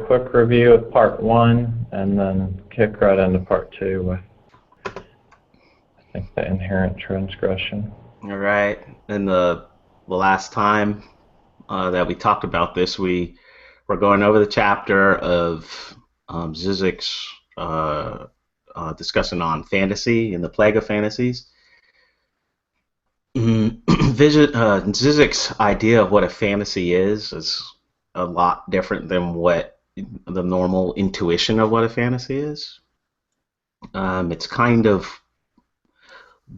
quick review of part 1 and then kick right into part 2 with, I think, the inherent transgression. All right. And the last time that we talked about this, we were going over the chapter of Zizek's discussion on fantasy and the plague of fantasies. Zizek's idea of what a fantasy is a lot different than what the normal intuition of what a fantasy is. It's kind of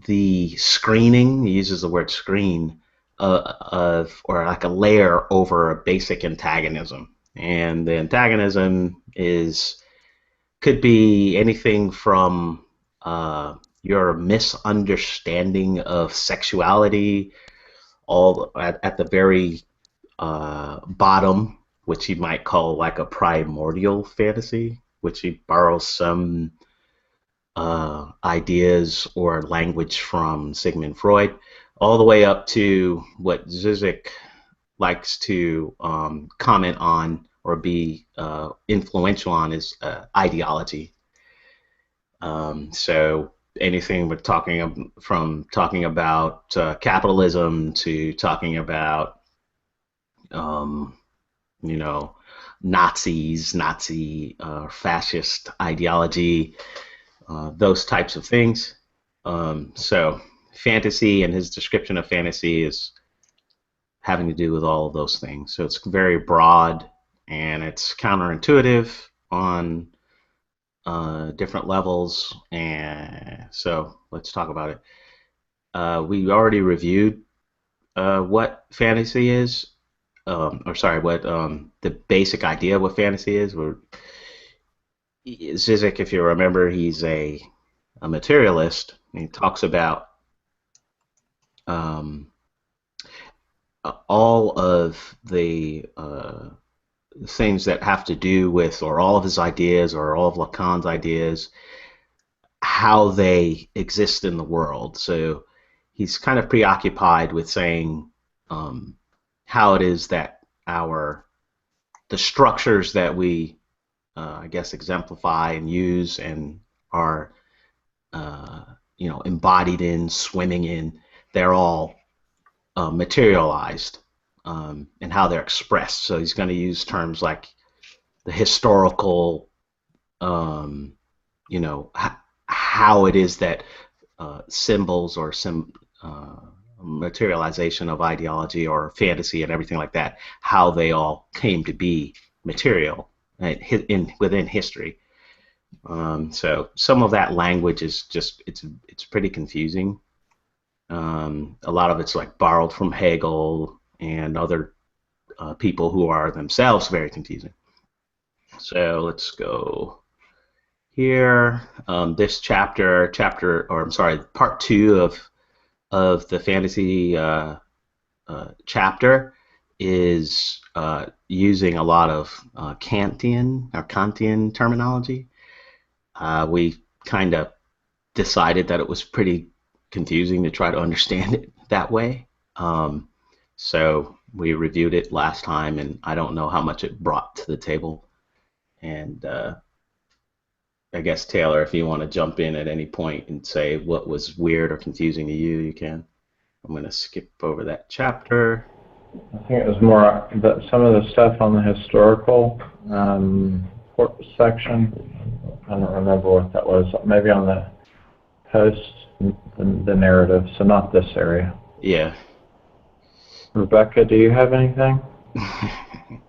the screening, he uses the word screen, or like a layer over a basic antagonism. And the antagonism could be anything from your misunderstanding of sexuality, all at the very bottom, which he might call like a primordial fantasy, which he borrows some ideas or language from Sigmund Freud, all the way up to what Zizek likes to comment on or be influential on is ideology. So anything we're talking about capitalism to talking about Nazi fascist ideology, those types of things. So fantasy and his description of fantasy is having to do with all of those things. So it's very broad and it's counterintuitive on different levels. And so let's talk about it. We already reviewed what fantasy is, what the basic idea of what fantasy is. Zizek, if you remember, he's a materialist. And he talks about all of the things that have to do with, or all of his ideas, or all of Lacan's ideas, how they exist in the world. So he's kind of preoccupied with saying how it is that the structures that we I guess exemplify and use and are embodied in, swimming in, they're all materialized, and how they're expressed. So he's going to use terms like the historical, how it is that symbols or materialization of ideology or fantasy and everything like that, how they all came to be material within history. So some of that language is just it's pretty confusing. A lot of it's like borrowed from Hegel and other people who are themselves very confusing. So let's go here. This part 2 of the fantasy chapter is using a lot of Kantian terminology. We kind of decided that it was pretty confusing to try to understand it that way. So we reviewed it last time, and I don't know how much it brought to the table. And I guess, Taylor, if you want to jump in at any point and say what was weird or confusing to you, you can. I'm going to skip over that chapter. I think it was more some of the stuff on the historical section. I don't remember what that was. Maybe on the post, the narrative, so not this area. Yeah. Rebecca, do you have anything? I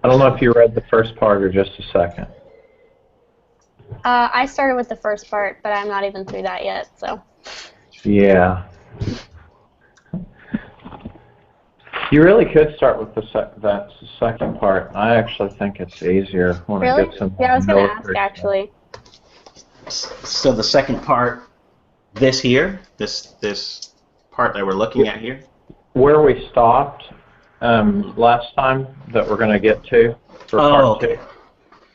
don't know if you read the first part or just a second. I started with the first part, but I'm not even through that yet, so. Yeah. You really could start with that second part. I actually think it's easier when really? it gets some. Yeah, I was going to ask, actually. So the second part, this part that we're looking at here? Where we stopped last time that we're going to get to for part 2.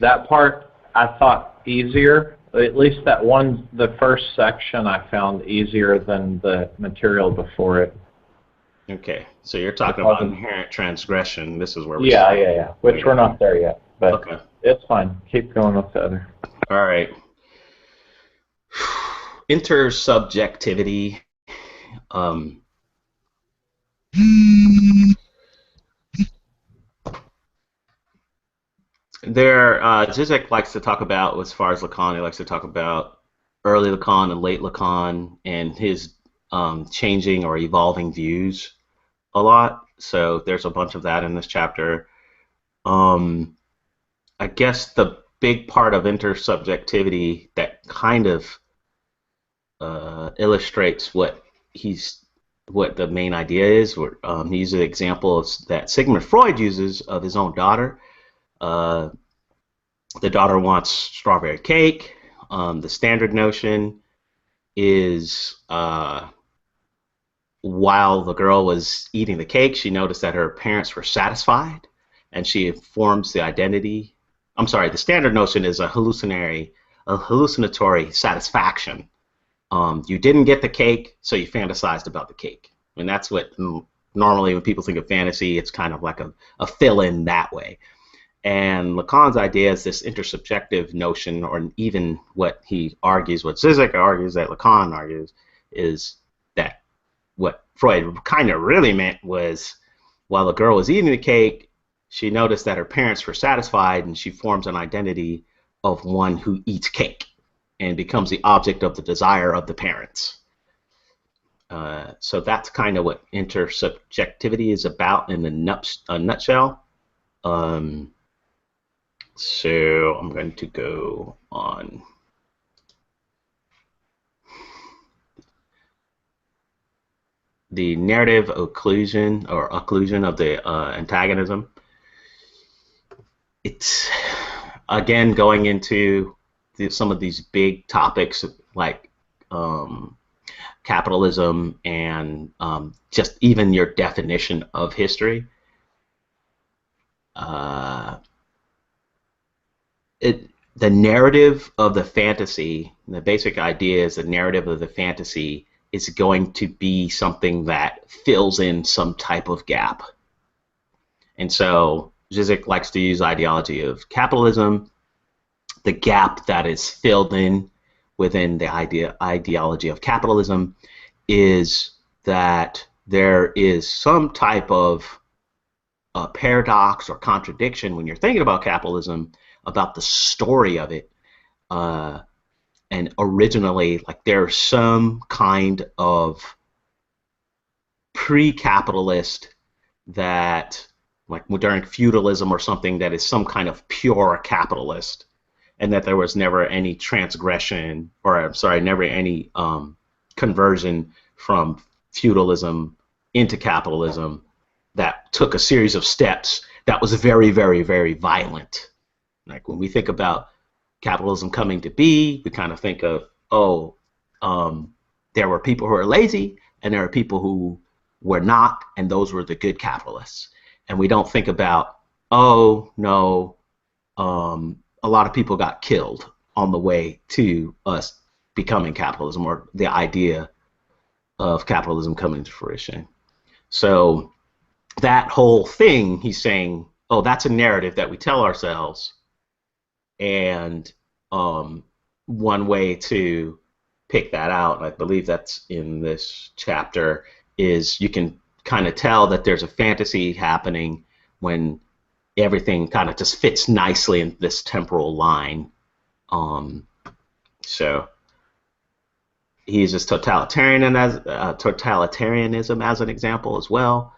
That part I thought easier. At least the first section I found easier than the material before it. Okay, so you're talking about inherent transgression. This is where we Yeah. Which we're not there yet, but okay. It's fine. Keep going with the other. All right. Intersubjectivity. Zizek likes to talk about, as far as Lacan, he likes to talk about early Lacan and late Lacan and his changing or evolving views a lot. So there's a bunch of that in this chapter. I guess the big part of intersubjectivity that kind of illustrates what the main idea is. He uses an example that Sigmund Freud uses of his own daughter. The daughter wants strawberry cake. The standard notion is while the girl was eating the cake, she noticed that her parents were satisfied, and she forms the identity. I'm sorry, the standard notion is a hallucinatory satisfaction. You didn't get the cake, so you fantasized about the cake. And that's what normally when people think of fantasy, it's kind of like a fill-in that way. And Lacan's idea is this intersubjective notion, or even what he argues, what Zizek argues, that Lacan argues, is that what Freud kind of really meant was while the girl was eating the cake, she noticed that her parents were satisfied, and she forms an identity of one who eats cake and becomes the object of the desire of the parents. So that's kind of what intersubjectivity is about in a nutshell. So I'm going to go on. The narrative occlusion of the antagonism. It's again going into some of these big topics like capitalism and just even your definition of history. The narrative of the fantasy, the basic idea is the narrative of the fantasy is going to be something that fills in some type of gap. And so Zizek likes to use ideology of capitalism. The gap that is filled in within the ideology of capitalism is that there is some type of paradox or contradiction when you're thinking about capitalism, about the story of it. And originally, like, there's some kind of pre-capitalist that, like during feudalism or something, that is some kind of pure capitalist, and that there was never any transgression, or I'm sorry, never any conversion from feudalism into capitalism that took a series of steps that was very, very, very violent. Like when we think about capitalism coming to be, we kind of think of, there were people who were lazy and there were people who were not, and those were the good capitalists. And we don't think about, a lot of people got killed on the way to us becoming capitalism, or the idea of capitalism coming to fruition. So that whole thing, he's saying, that's a narrative that we tell ourselves. And one way to pick that out, and I believe that's in this chapter, is you can kind of tell that there's a fantasy happening when everything kind of just fits nicely in this temporal line. So he uses totalitarianism as an example as well.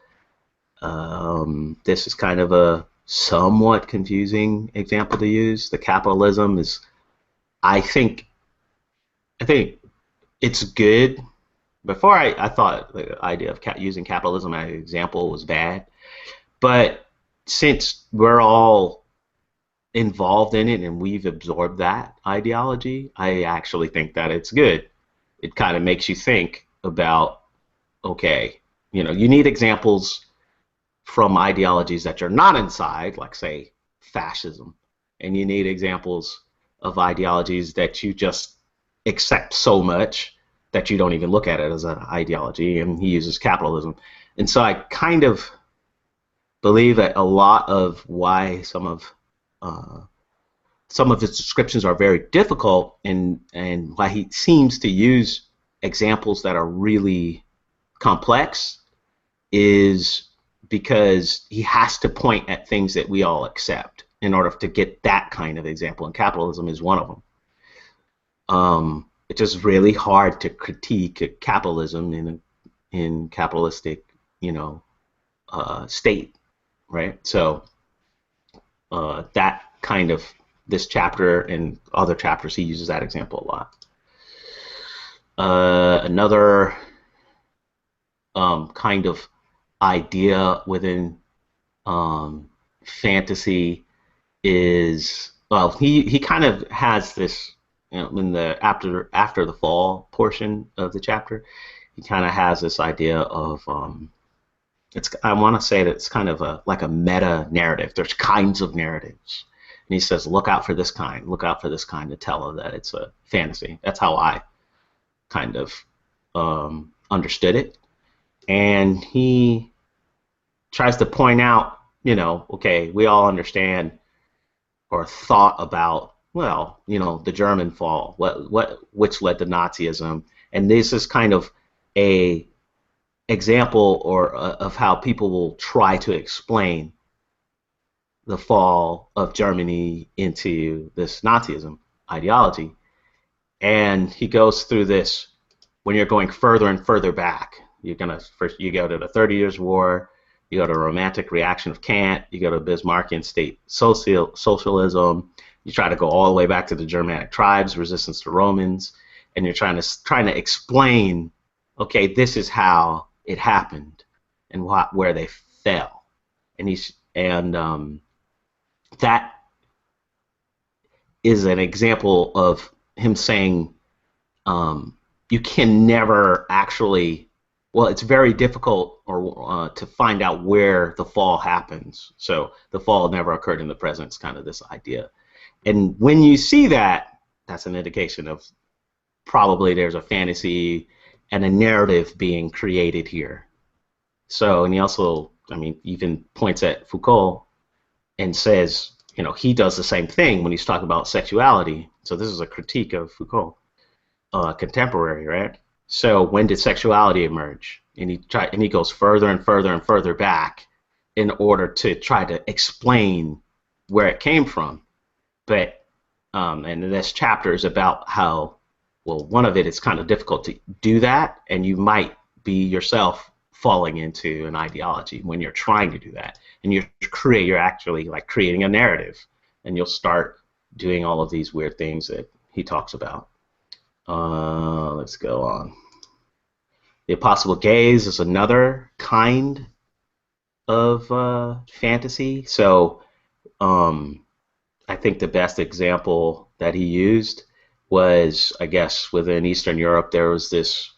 This is kind of a somewhat confusing example to use. The capitalism is, I think it's good. Before I thought the idea of using capitalism as an example was bad, but since we're all involved in it and we've absorbed that ideology, I actually think that it's good. It kind of makes you think about, okay, you need examples from ideologies that you're not inside, like, say, fascism, and you need examples of ideologies that you just accept so much that you don't even look at it as an ideology, and he uses capitalism. And so I kind of believe that a lot of why some of his descriptions are very difficult, and why he seems to use examples that are really complex, is because he has to point at things that we all accept in order to get that kind of example, and capitalism is one of them. It's just really hard to critique capitalism in capitalistic, state, right? So that kind of, this chapter and other chapters, he uses that example a lot. Another kind of idea within fantasy is, well, he kind of has this, in the after the fall portion of the chapter, he kind of has this idea of I want to say that it's kind of like a meta narrative. There's kinds of narratives, and he says, look out for this kind, to tell her that it's a fantasy. That's how I kind of understood it. And he tries to point out, okay, we all understand or thought about, well, the German fall, which led to Nazism, and this is kind of a example of how people will try to explain the fall of Germany into this Nazism ideology. And he goes through this, when you're going further and further back. You go to the 30 Years' War, you go to Romantic Reaction of Kant, you go to Bismarckian state socialism, you try to go all the way back to the Germanic tribes, resistance to Romans, and you're trying to explain, okay, this is how it happened and where they fell. And that is an example of him saying you can never actually, well, it's very difficult to find out where the fall happens. So the fall never occurred in the present. It's kind of this idea. And when you see that, that's an indication of probably there's a fantasy and a narrative being created here. So, and he also, even points at Foucault and says, he does the same thing when he's talking about sexuality. So this is a critique of Foucault, contemporary, right? So when did sexuality emerge? And he goes further and further and further back in order to try to explain where it came from. But and this chapter is about how, well, one of it is kind of difficult to do that, and you might be yourself falling into an ideology when you're trying to do that, and you're actually like creating a narrative, and you'll start doing all of these weird things that he talks about. Let's go on. The impossible gaze is another kind of fantasy. So I think the best example that he used was, I guess, within Eastern Europe, there was this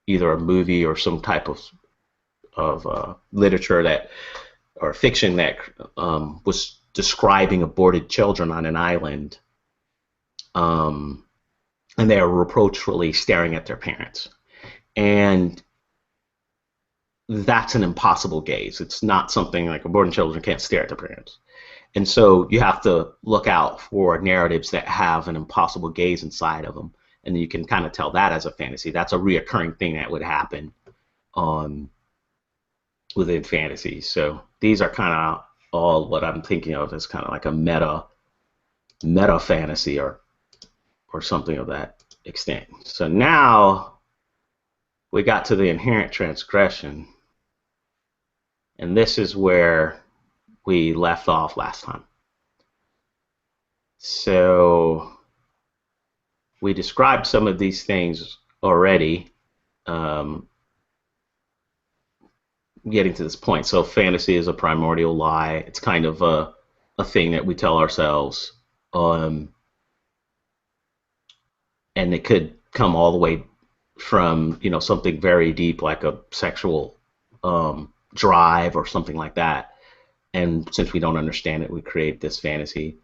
either a movie or some type of literature that, or fiction that was describing aborted children on an island, and they are reproachfully staring at their parents. And that's an impossible gaze. It's not something like aborted children can't stare at their parents. And so you have to look out for narratives that have an impossible gaze inside of them. And you can kind of tell that as a fantasy. That's a reoccurring thing that would happen within fantasy. So these are kind of all what I'm thinking of as kind of like a meta fantasy or something of that extent. So now we got to the inherent transgression. And this is where we left off last time. So we described some of these things already, getting to this point. So fantasy is a primordial lie. It's kind of a thing that we tell ourselves, and it could come all the way from something very deep like a sexual drive or something like that. And since we don't understand it, we create this fantasy.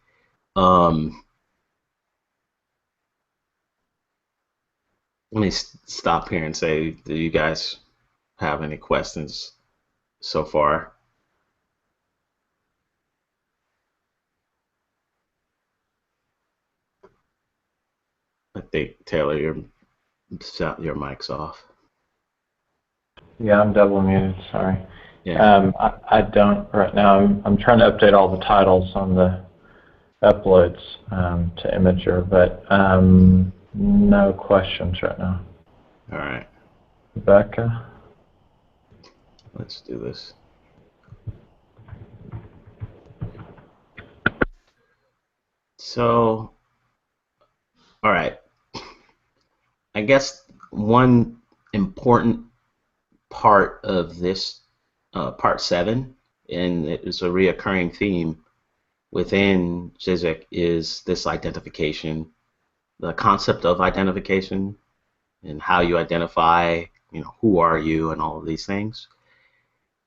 Let me stop here and say, do you guys have any questions so far? I think, Taylor, your mic's off. Yeah, I'm double muted, sorry. Yeah. I don't right now. I'm trying to update all the titles on the uploads to Imager, but no questions right now. All right. Rebecca? Let's do this. So, all right. I guess one important part of this part 7, and it is a reoccurring theme within Zizek, is this identification, the concept of identification, and how you identify, who are you, and all of these things.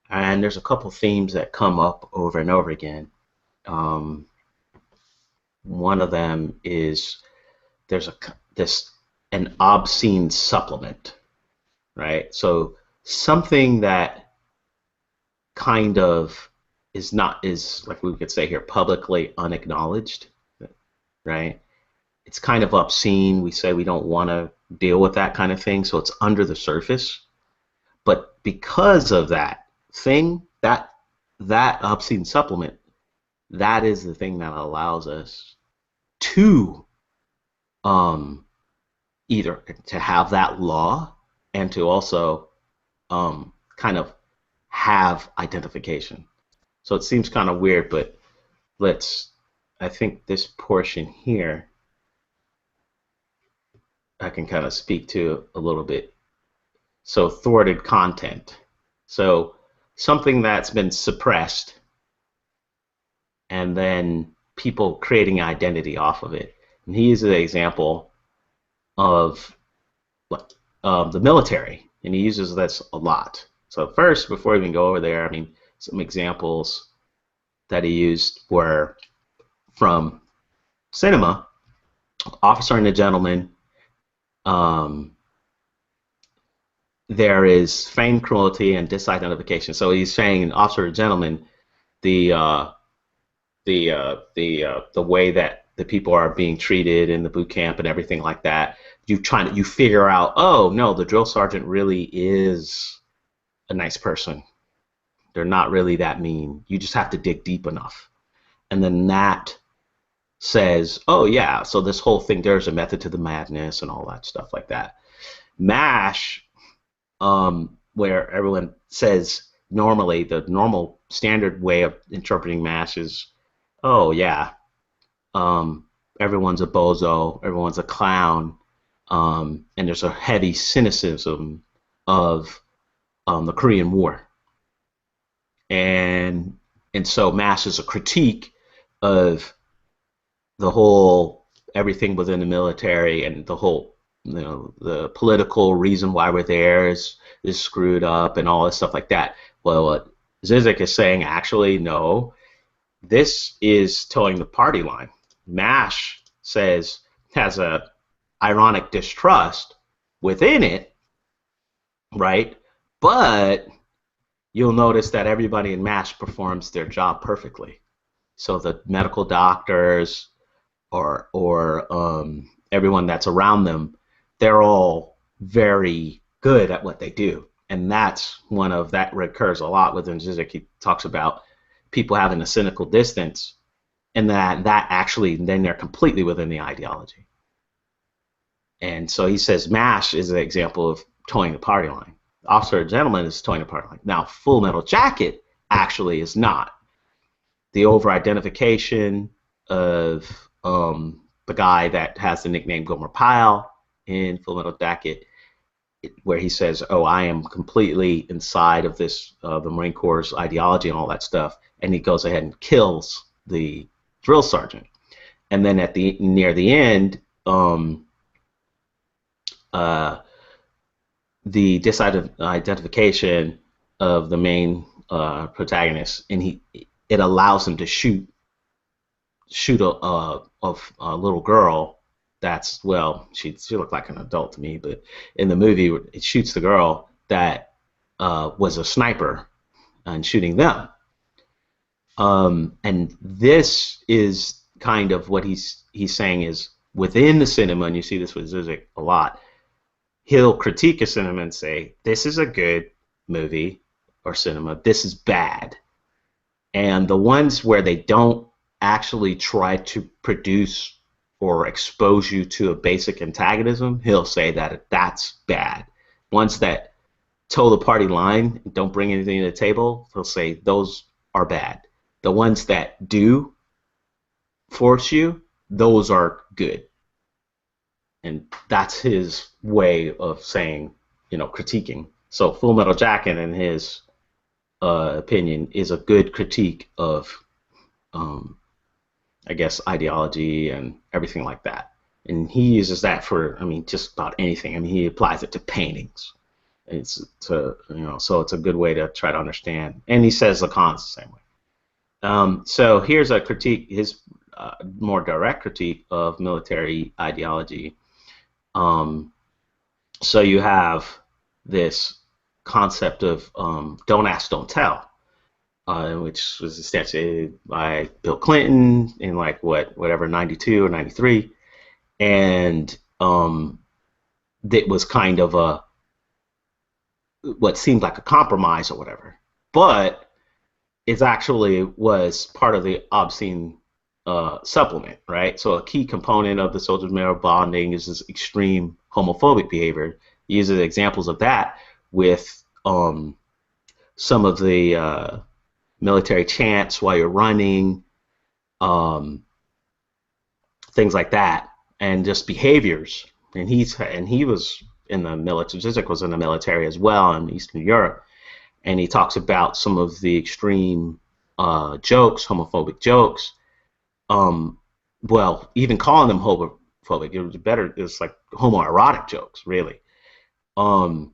And there's a couple themes that come up over and over again. One of them is there's an obscene supplement, right? So something that kind of is like we could say here, publicly unacknowledged, right? It's kind of obscene. We say we don't want to deal with that kind of thing, so it's under the surface. But because of that thing, that obscene supplement, that is the thing that allows us to either to have that law and to also kind of have identification. So it seems kind of weird, but I think this portion here I can kind of speak to a little bit. So thwarted content. So something that's been suppressed and then people creating identity off of it. And he uses an example of the military, and he uses this a lot. So first, before we even go over there, some examples that he used were from cinema, Officer and a Gentleman. There is feigned cruelty and disidentification. So he's saying in Officer and a Gentleman, the way that the people are being treated in the boot camp and everything like that. You figure out, oh no, the drill sergeant really is a nice person. They're not really that mean. You just have to dig deep enough. And then that says, oh yeah, so this whole thing, there's a method to the madness and all that stuff like that. MASH, where everyone says normally, the normal standard way of interpreting MASH is, oh yeah, everyone's a bozo, everyone's a clown, and there's a heavy cynicism of the Korean War. And so MASH is a critique of the whole, everything within the military, and the whole, the political reason why we're there is screwed up and all this stuff like that. Well, what Zizek is saying, actually, no, this is towing the party line. MASH has a ironic distrust within it, right? But you'll notice that everybody in MASH performs their job perfectly. So the medical doctors or everyone that's around them, they're all very good at what they do. And that's that recurs a lot within Zizek. He talks about people having a cynical distance, and that actually then they're completely within the ideology. And so he says MASH is an example of towing the party line. Officer and Gentleman is towing the party line. Now, Full Metal Jacket actually is not. The over-identification of the guy that has the nickname Gomer Pyle in Full Metal Jacket, where he says, oh, I am completely inside of this, the Marine Corps' ideology and all that stuff, and he goes ahead and kills the drill sergeant. And then near the end, the disidentification of the main protagonist, and it allows him to shoot a little girl that's, well, she looked like an adult to me, but in the movie it shoots the girl that was a sniper and shooting them. And this is kind of what he's saying is within the cinema, and you see this with Zizek a lot, he'll critique a cinema and say, this is a good movie or cinema, this is bad. And the ones where they don't actually try to produce or expose you to a basic antagonism, he'll say that that's bad. Ones that toe the party line, don't bring anything to the table, he'll say those are bad. The ones that do force you, those are good. And that's his way of saying, you know, critiquing. So Full Metal Jacket, in his opinion, is a good critique of, I guess, ideology and everything like that. And he uses that for, I mean, just about anything. I mean, he applies it to paintings. It's to, you know, so it's a good way to try to understand. And he says Lacan's the same way. So here's a critique, his more direct critique of military ideology. So you have this concept of don't ask, don't tell, which was established by Bill Clinton in like whatever 92 or 93, and that was kind of a what seemed like a compromise or whatever, but it actually was part of the obscene supplement, right? So a key component of the soldiers' male bonding is this extreme homophobic behavior. He uses examples of that with some of the military chants while you're running, things like that, and just behaviors. And he was in the military. Zizek was in the military as well in Eastern Europe, and he talks about some of the extreme jokes, homophobic jokes. Well, even calling them homophobic, it was better. It was like homoerotic jokes, really. And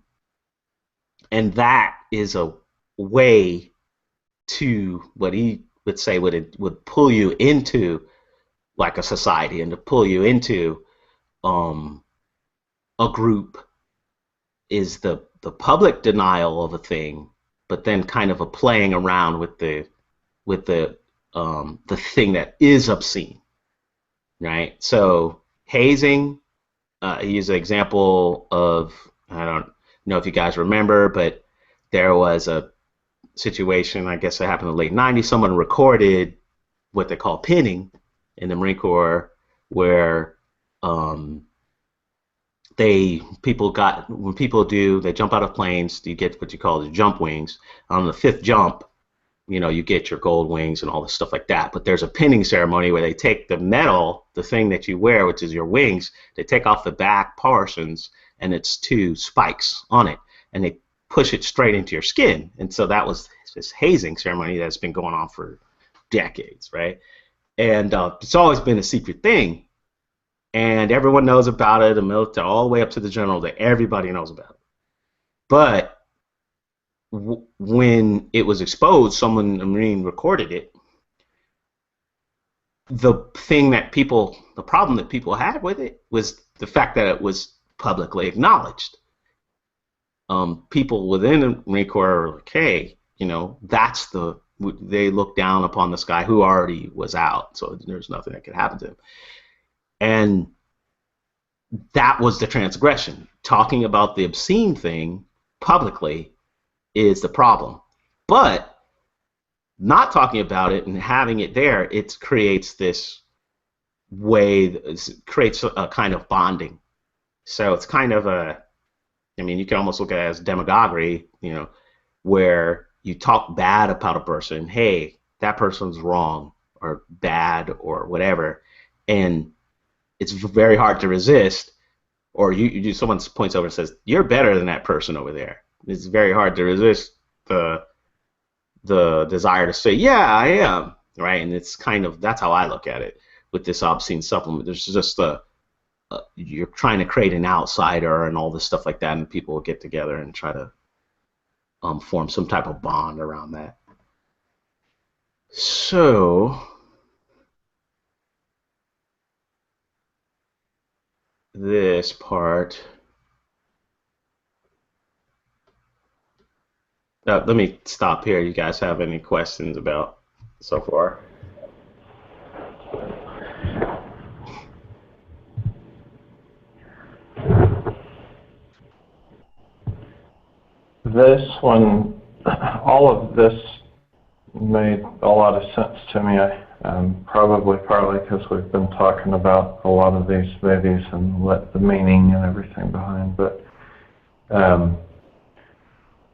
that is a way to what he would say would pull you into like a society and to pull you into a group is the public denial of a thing, but then kind of a playing around with the thing that is obscene, right? So hazing, he used an example of, I don't know if you guys remember, but there was a situation, I guess it happened in the late 90s, someone recorded what they call pinning in the Marine Corps, where when people jump out of planes, you get what you call the jump wings. On the fifth jump, you know, you get your gold wings and all this stuff like that. But there's a pinning ceremony where they take the metal, the thing that you wear, which is your wings, they take off the back portions, and it's two spikes on it, and they push it straight into your skin. And so that was this hazing ceremony that's been going on for decades, right? And it's always been a secret thing. And everyone knows about it, the military, all the way up to the general, that everybody knows about it. But when it was exposed, a Marine recorded it. The problem that people had with it was the fact that it was publicly acknowledged. People within the Marine Corps are like, hey, you know, they look down upon this guy who already was out, so there's nothing that could happen to him. And that was the transgression. Talking about the obscene thing publicly is the problem. But not talking about it and having it there, it creates this way, it creates a kind of bonding. So it's kind of you can almost look at it as demagoguery, you know, where you talk bad about a person, hey, that person's wrong or bad or whatever, and it's very hard to resist, or someone points over and says, you're better than that person over there. It's very hard to resist the desire to say, yeah, I am, right? And it's kind of, that's how I look at it with this obscene supplement. There's just you're trying to create an outsider and all this stuff like that, and people will get together and try to form some type of bond around that. So this part. Let me stop here. You guys have any questions about so far? This one, all of this made a lot of sense to me. Probably partly because we've been talking about a lot of these movies and what the meaning and everything behind, but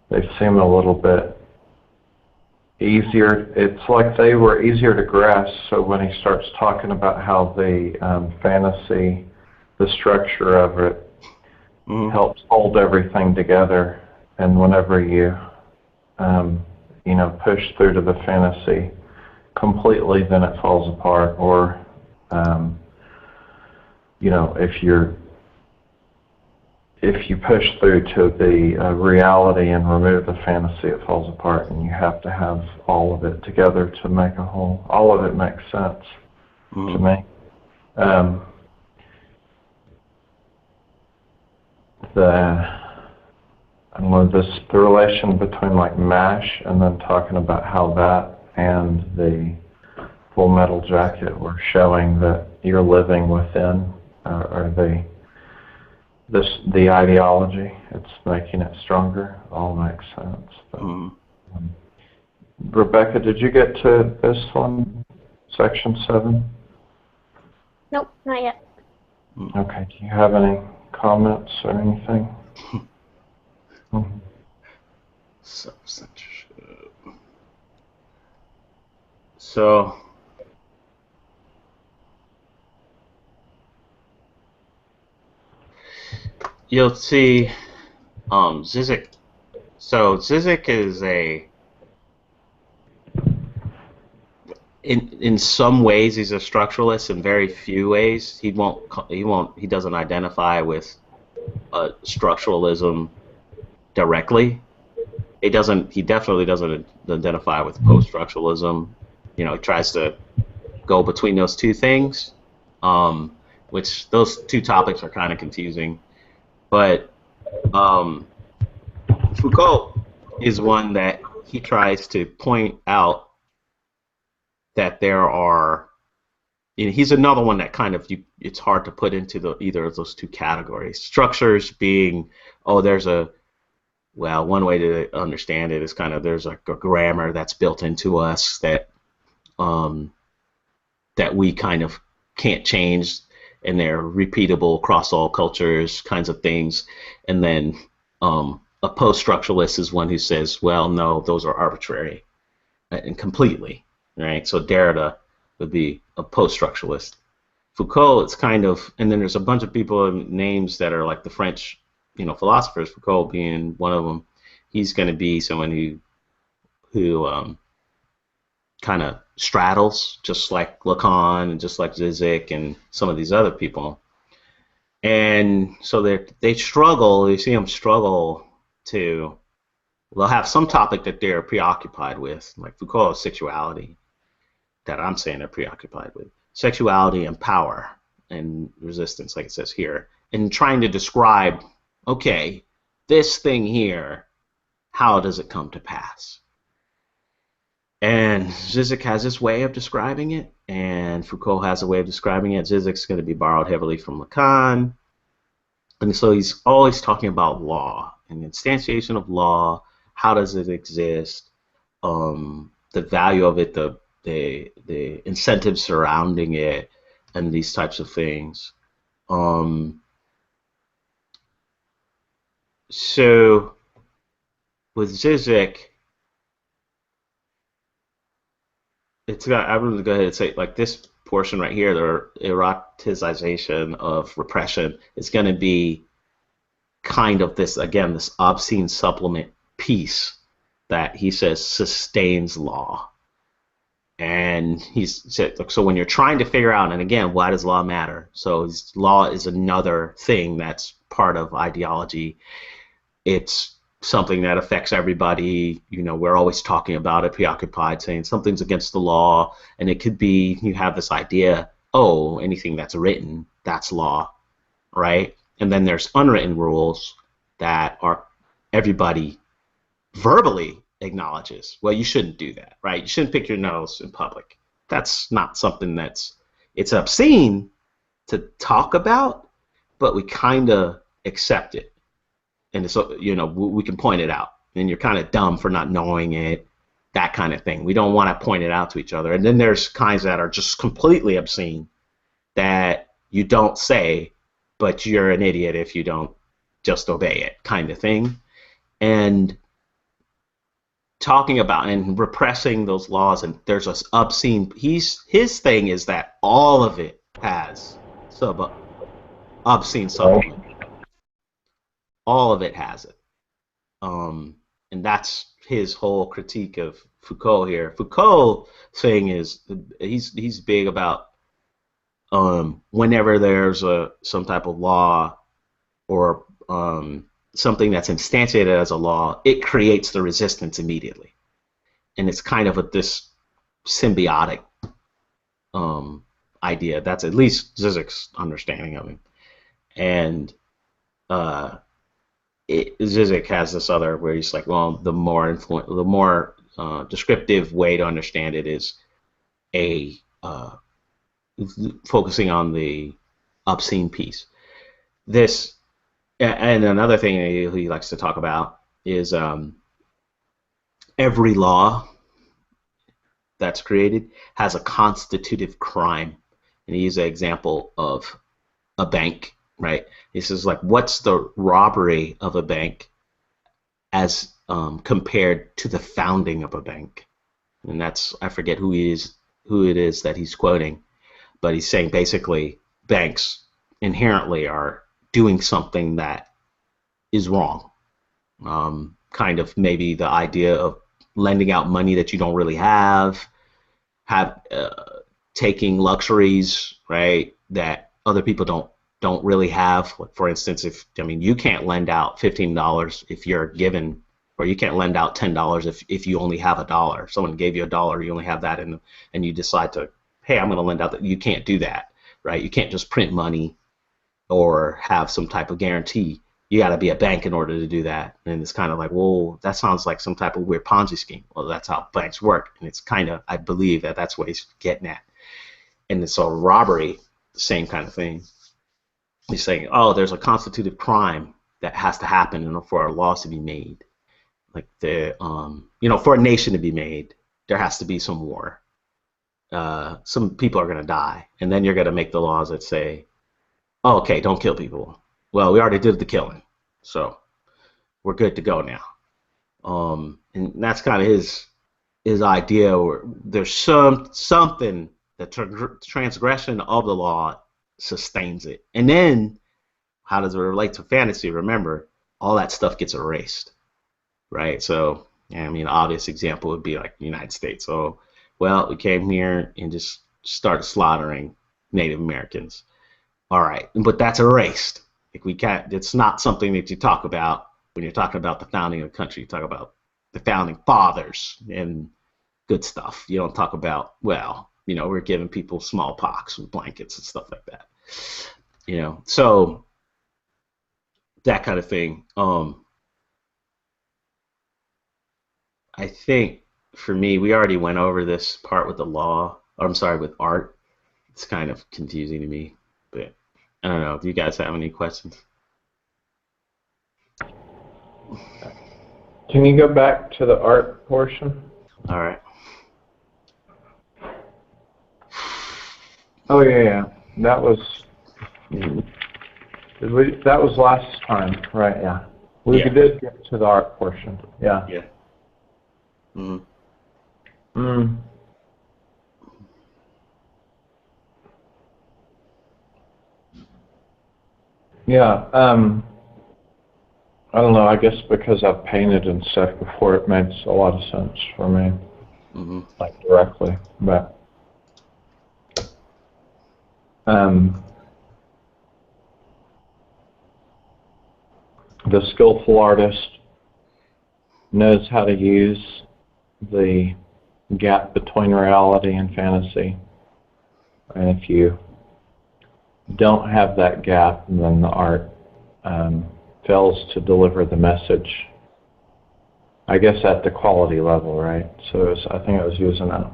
they seem a little bit easier. It's like they were easier to grasp. So when he starts talking about how the fantasy, the structure of it, helps hold everything together, and whenever you push through to the fantasy completely, then it falls apart. Or if you push through to the reality and remove the fantasy, it falls apart, and you have to have all of it together to make a whole. All of it makes sense to me. The relation between like MASH and then talking about how that and the Full Metal Jacket were showing that you're living within, or the ideology. It's making it stronger. All makes sense. But, Rebecca, did you get to this one, section 7? Nope, not yet. Okay. Do you have any comments or anything? Self-censorship. So, you'll see Zizek. So Zizek is in some ways he's a structuralist. In very few ways he doesn't identify with structuralism directly. He definitely doesn't identify with post-structuralism. He tries to go between those two things, which those two topics are kind of confusing. But Foucault is one that he tries to point out that there are. He's another one that kind of it's hard to put into either of those two categories. Structures being, one way to understand it is kind of there's a grammar that's built into us that we kind of can't change, and they're repeatable across all cultures, kinds of things. And then a post-structuralist is one who says, well, no, those are arbitrary and completely, right? So Derrida would be a post-structuralist. Foucault, it's kind of, and then there's a bunch of people names that are like the French, philosophers, Foucault being one of them. He's going to be someone who kind of straddles, just like Lacan and just like Zizek and some of these other people. And so they struggle, you see them struggle they'll have some topic that they're preoccupied with, like Foucault's sexuality, that I'm saying they're preoccupied with. Sexuality and power and resistance, like it says here, and trying to describe, okay, this thing here, how does it come to pass? And Zizek has this way of describing it, and Foucault has a way of describing it. Zizek's going to be borrowed heavily from Lacan. And so he's always talking about law and instantiation of law. How does it exist? The value of it, the incentives surrounding it, and these types of things. So with Zizek, I'm going to go ahead and say, like, this portion right here, the eroticization of repression, is going to be kind of this obscene supplement piece that he says sustains law. And he's said, so when you're trying to figure out, and again, why does law matter? So law is another thing that's part of ideology. It's something that affects everybody. We're always talking about it, preoccupied, saying something's against the law, and it could be you have this idea, anything that's written, that's law. right? And then there's unwritten rules that are everybody verbally acknowledges, well, you shouldn't do that, right? You shouldn't pick your nose in public. That's not something it's obscene to talk about, but we kind of accept it. And so, we can point it out. And you're kind of dumb for not knowing it, that kind of thing. We don't want to point it out to each other. And then there's kinds that are just completely obscene that you don't say, but you're an idiot if you don't just obey it, kind of thing. And talking about and repressing those laws, and there's this obscene, his thing is that all of it has obscene supplement. All of it has it. And that's his whole critique of Foucault here. Foucault's thing is he's big about whenever there's some type of law or something that's instantiated as a law, it creates the resistance immediately. And it's kind of this symbiotic idea. That's at least Zizek's understanding of it. And Zizek has this other where he's like, well, the more descriptive way to understand it is focusing on the obscene piece. This, and another thing he likes to talk about is every law that's created has a constitutive crime. And he uses an example of a bank, right? He says, like, what's the robbery of a bank as compared to the founding of a bank? And that's, I forget who it is that he's quoting, but he's saying basically banks inherently are doing something that is wrong. Kind of maybe the idea of lending out money that you don't really have taking luxuries, right, that other people don't really have. For instance, you can't lend out $15 if you're given, or you can't lend out $10 if you only have $1. Someone gave you $1, you only have that, and you decide to, hey, I'm going to lend out that. You can't do that, right? You can't just print money or have some type of guarantee. You got to be a bank in order to do that. And it's kind of like, whoa, that sounds like some type of weird Ponzi scheme. Well, that's how banks work. And it's kind of, I believe that's what he's getting at. And so robbery, the same kind of thing. He's saying, oh, there's a constitutive crime that has to happen in order for our laws to be made. Like for a nation to be made, there has to be some war. Some people are going to die. And then you're going to make the laws that say, oh, okay, don't kill people. Well, we already did the killing, so we're good to go now. And that's kind of his idea, where there's something, the transgression of the law sustains it. And then how does it relate to fantasy? Remember, all that stuff gets erased, right? So, obvious example would be like the United States. So, well, we came here and just started slaughtering Native Americans. All right, but that's erased. Like, we can't. It's not something that you talk about when you're talking about the founding of the country. You talk about the founding fathers and good stuff. You don't talk about, well, we're giving people smallpox with blankets and stuff like that. So that kind of thing. I think for me, we already went over this part with the law. Or I'm sorry, with art. It's kind of confusing to me, but I don't know. Do you guys have any questions? Can you go back to the art portion? All right. Oh yeah. That was last time, right? Yeah. We did get to the art portion. Yeah. Yeah. Mm-hmm. Yeah, I don't know, I guess because I've painted and stuff before, it makes a lot of sense for me, like directly, but the skillful artist knows how to use the gap between reality and fantasy, and if you don't have that gap, then the art fails to deliver the message. I guess at the quality level, right? So I think I was using that.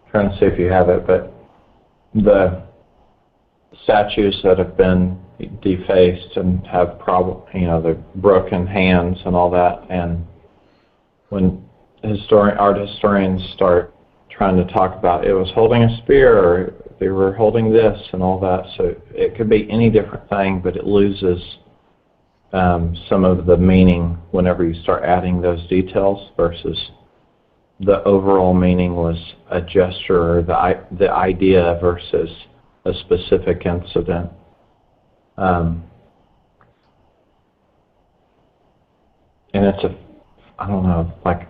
Trying to see if you have it, but the statues that have been defaced and have the broken hands and all that, and when art historians start trying to talk about it was holding a spear or they were holding this and all that, so it could be any different thing, but it loses some of the meaning whenever you start adding those details versus the overall meaning was a gesture or the idea versus a specific incident. And it's I don't know, like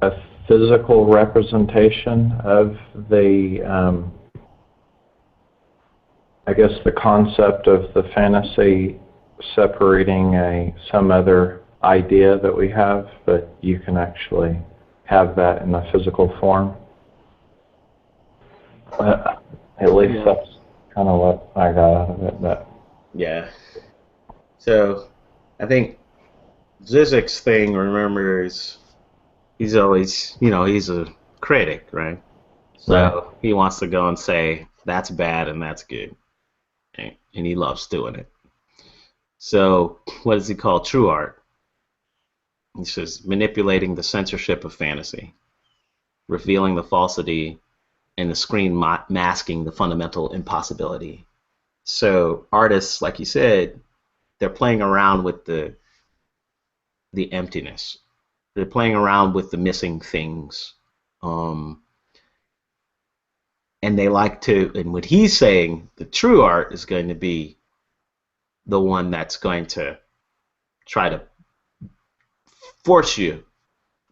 a physical representation of the, I guess the concept of the fantasy separating some other idea that we have, but you can actually have that in a physical form. At least that's kind of what I got out of it. But yeah. So I think Zizek's thing, remember, is he's always, he's a critic, right? So he wants to go and say that's bad and that's good, and he loves doing it. So what does he call true art? He says manipulating the censorship of fantasy, revealing the falsity, and the screen masking the fundamental impossibility. So artists, like you said, they're playing around with the emptiness. They're playing around with the missing things. And they like to, and what he's saying, the true art is going to be the one that's going to try to force you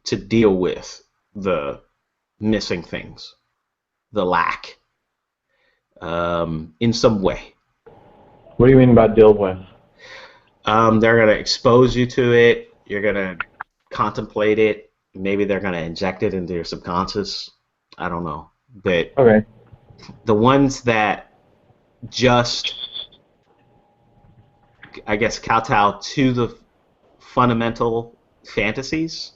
to deal with the missing things, the lack, in some way. What do you mean by deal with? They're going to expose you to it. You're going to contemplate it. Maybe they're going to inject it into your subconscious. I don't know. But okay. The ones that just, I guess, kowtow to the fundamental fantasies,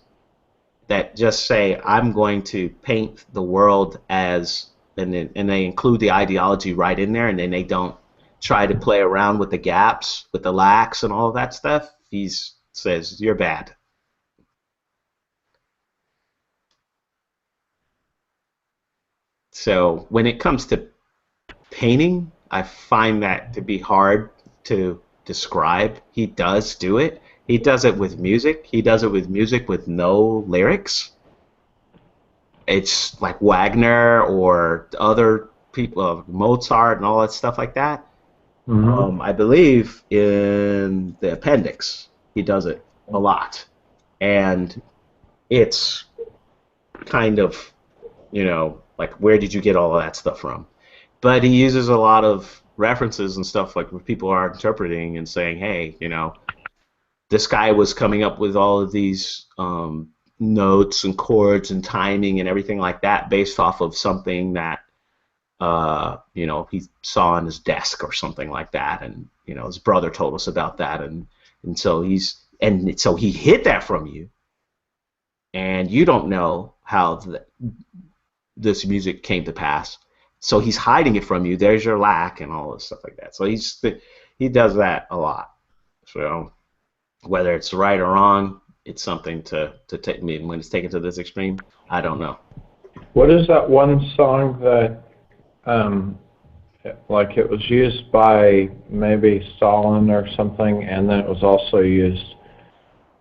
that just say, I'm going to paint the world as, and they include the ideology right in there, and then they don't try to play around with the gaps, with the lacks and all of that stuff. He says, you're bad. So when it comes to painting, I find that to be hard to describe. He does do it. He does it with music. He does it with music with no lyrics. It's like Wagner or other people, Mozart and all that stuff like that. Mm-hmm. I believe in the appendix, he does it a lot. And it's kind of, like, where did you get all of that stuff from? But he uses a lot of references and stuff, like, where people are interpreting and saying, hey, this guy was coming up with all of these notes and chords and timing and everything like that based off of something that he saw on his desk or something like that, and his brother told us about that, and so he hid that from you, and you don't know how this music came to pass. So he's hiding it from you. There's your lack and all this stuff like that. So he does that a lot. So whether it's right or wrong, it's something to take me. When it's taken to this extreme, I don't know. What is that one song that, like, it was used by maybe Stalin or something, and then it was also used?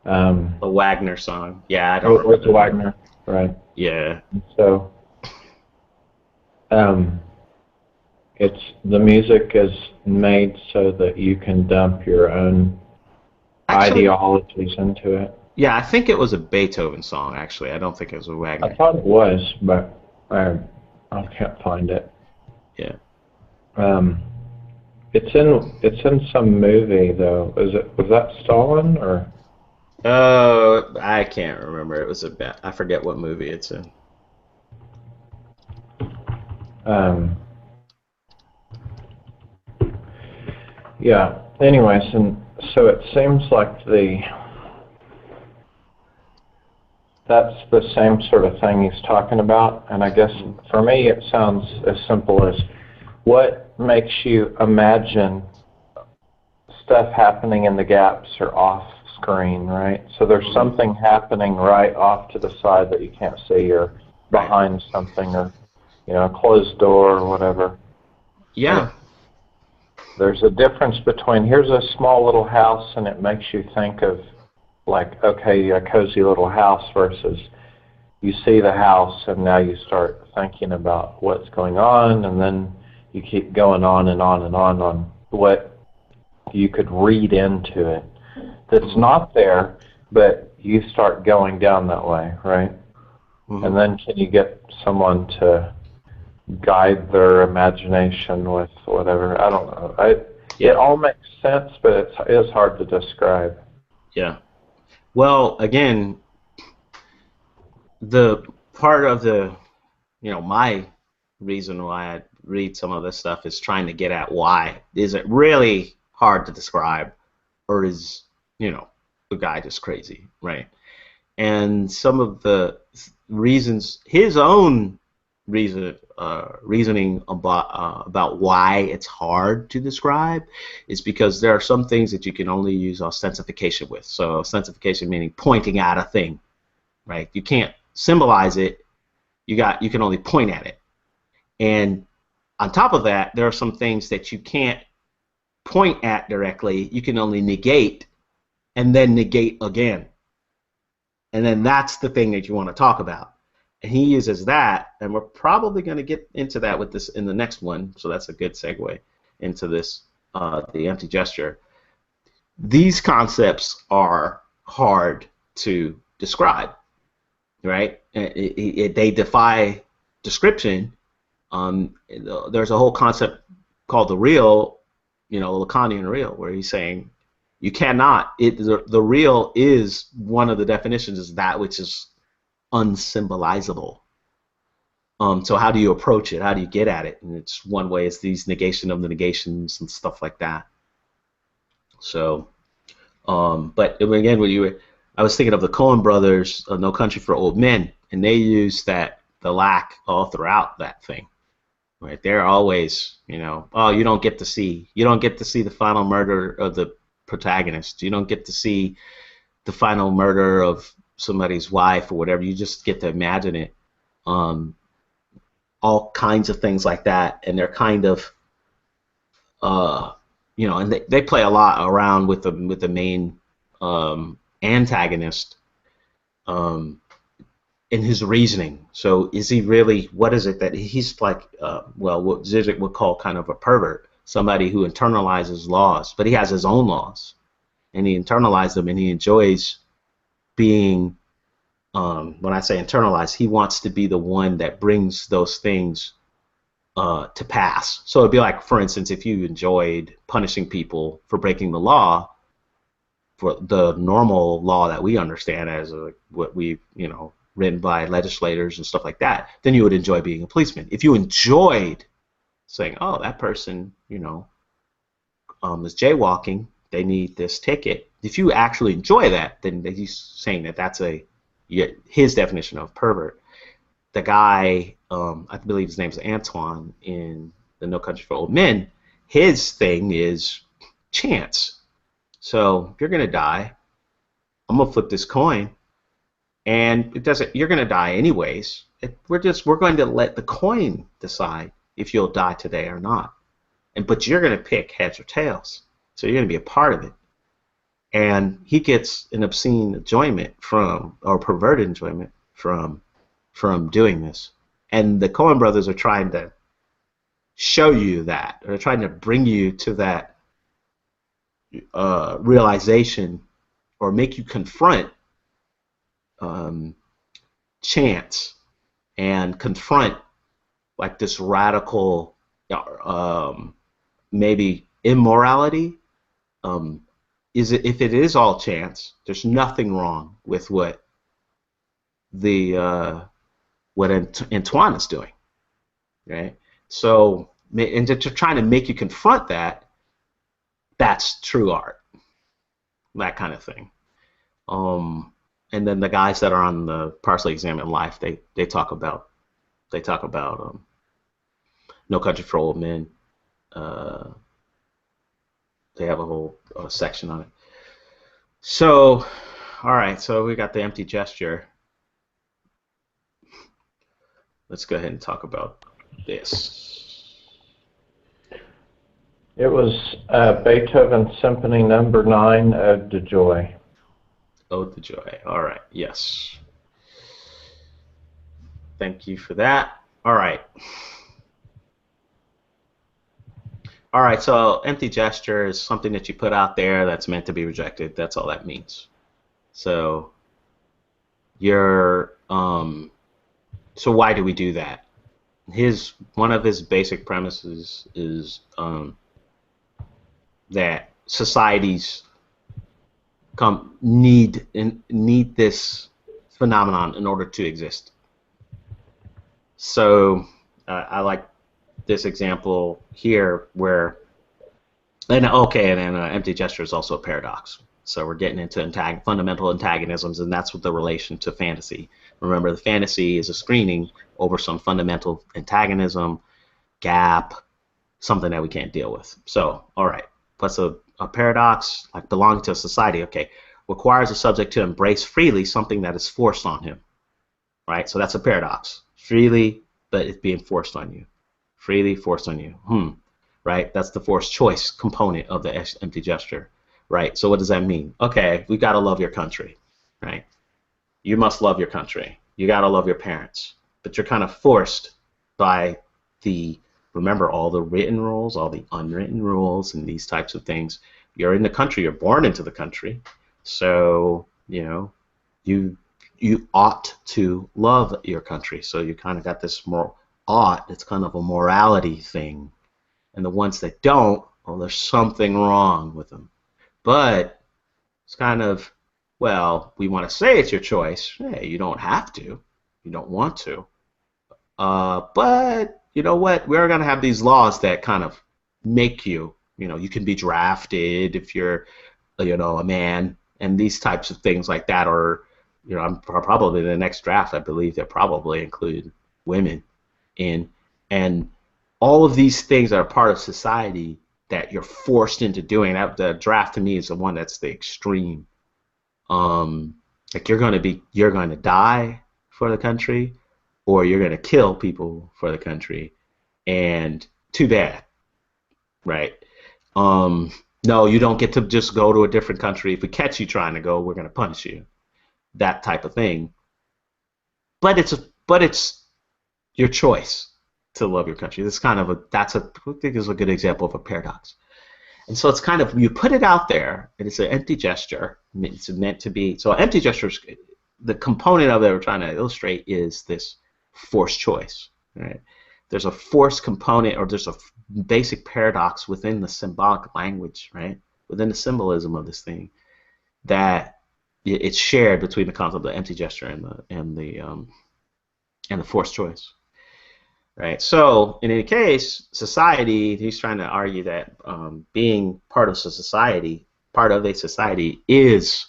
A Wagner song. Yeah, I don't know. It's Wagner, right? Yeah. So, it's the music is made so that you can dump your own ideologies into it. Yeah, I think it was a Beethoven song, actually. I don't think it was a Wagner. I thought it was, but I can't find it. Yeah. It's in some movie though. Was that Stalin or? I can't remember. It was I forget what movie it's in. Yeah. Anyways, and so it seems like that's the same sort of thing he's talking about, and I guess for me it sounds as simple as what makes you imagine stuff happening in the gaps or off screen, right? So there's something happening right off to the side that you can't see, or behind something, or a closed door or whatever. Yeah. There's a difference between here's a small little house and it makes you think of like, okay, a cozy little house, versus you see the house and now you start thinking about what's going on, and then you keep going on and on and on what you could read into it that's not there, but you start going down that way, right? And then can you get someone to guide their imagination with whatever? I don't know. It all makes sense, but it is hard to describe. Yeah. Well, again, the part of my reason why I read some of this stuff is trying to get at why. Is it really hard to describe, or is, the guy just crazy, right? And some of the reasons, his own reasoning about why it's hard to describe is because there are some things that you can only use ostensification with. So ostensification meaning pointing at a thing, right? You can't symbolize it. You can only point at it. And on top of that, there are some things that you can't point at directly. You can only negate and then negate again. And then that's the thing that you want to talk about. And he uses that, and we're probably going to get into that with this in the next one, so that's a good segue into this, the empty gesture. These concepts are hard to describe, right? They defy description. There's a whole concept called the real, Lacanian real, where he's saying you cannot. The real is, one of the definitions is that which is unsymbolizable. So how do you approach it? How do you get at it? And it's one way is these negation of the negations and stuff like that. So, but again, I was thinking of the Coen brothers, No Country for Old Men, and they use the lack all throughout that thing. Right? They're always, oh, you don't get to see the final murder of the protagonist. You don't get to see the final murder of somebody's wife or whatever. You just get to imagine it. All kinds of things like that, and they're kind of, and they play a lot around with the main antagonist in his reasoning. So is he really? What is it that he's like? What Zizek would call kind of a pervert, somebody who internalizes laws, but he has his own laws, and he internalizes them, and he enjoys being. When I say internalize, he wants to be the one that brings those things to pass. So it'd be like, for instance, if you enjoyed punishing people for breaking the law, for the normal law that we understand as what we, written by legislators and stuff like that, then you would enjoy being a policeman. If you enjoyed saying, oh, that person, is jaywalking, they need this ticket. If you actually enjoy that, then he's saying that that's his definition of pervert. The guy, I believe his name is Antoine in the No Country for Old Men, his thing is chance. So if you're going to die, I'm going to flip this coin, and you're going to die anyways. We're going to let the coin decide if you'll die today or not. But you're going to pick heads or tails. So you're going to be a part of it. And he gets an obscene enjoyment or perverted enjoyment from doing this. And the Coen brothers are trying to show you that, or trying to bring you to that realization, or make you confront chance, and confront like this radical, maybe immorality. If it is all chance, there's nothing wrong with what Antoine is doing, right? So, and to try to make you confront that, that's true art, that kind of thing. And then the guys that are on the Partially Examined Life, they talk about No Country for Old Men. They have a whole section on it. So, all right, so we got the empty gesture. Let's go ahead and talk about this. It was Beethoven's Symphony Number 9, Ode to Joy. Ode to Joy. All right, yes. Thank you for that. All right. All right, so empty gesture is something that you put out there that's meant to be rejected. That's all that means. So so why do we do that? One of his basic premises is that societies need this phenomenon in order to exist. So I like this example here where, and empty gesture is also a paradox. So we're getting into fundamental antagonisms, and that's what the relation to fantasy. Remember, the fantasy is a screening over some fundamental antagonism, gap, something that we can't deal with. So, all right, what's a paradox? Like belonging to a society, okay, requires a subject to embrace freely something that is forced on him, right? So that's a paradox. Freely, but it's being forced on you. Freely forced on you. Right? That's the forced choice component of the empty gesture. Right? So what does that mean? Okay, we gotta love your country. Right? You must love your country. You gotta love your parents. But you're kind of forced by remember all the written rules, all the unwritten rules, and these types of things. You're in the country, you're born into the country. So, you ought to love your country. So you kind of got this more ought, it's kind of a morality thing. And the ones that don't, well, there's something wrong with them. But it's kind of, well, we want to say it's your choice. Hey, you don't have to. You don't want to. But you know what? We're going to have these laws that kind of make you can be drafted if you're, a man, and these types of things like that. Or, I'm probably in the next draft, I believe they'll probably include women in, and all of these things that are part of society that you're forced into doing. That the draft to me is the one that's the extreme. Like you're going to die for the country, or you're going to kill people for the country, and too bad, right? No, you don't get to just go to a different country. If we catch you trying to go, we're going to punish you. That type of thing. But it's your choice to love your country. That's I think is a good example of a paradox. And so it's kind of, you put it out there, and it's an empty gesture. It's meant to be. So empty gestures, the component of it we're trying to illustrate is this forced choice. Right? There's a forced component, or there's a basic paradox within the symbolic language, right? Within the symbolism of this thing, that it's shared between the concept of the empty gesture and the forced choice. Right. So in any case, society, he's trying to argue that being part of a society is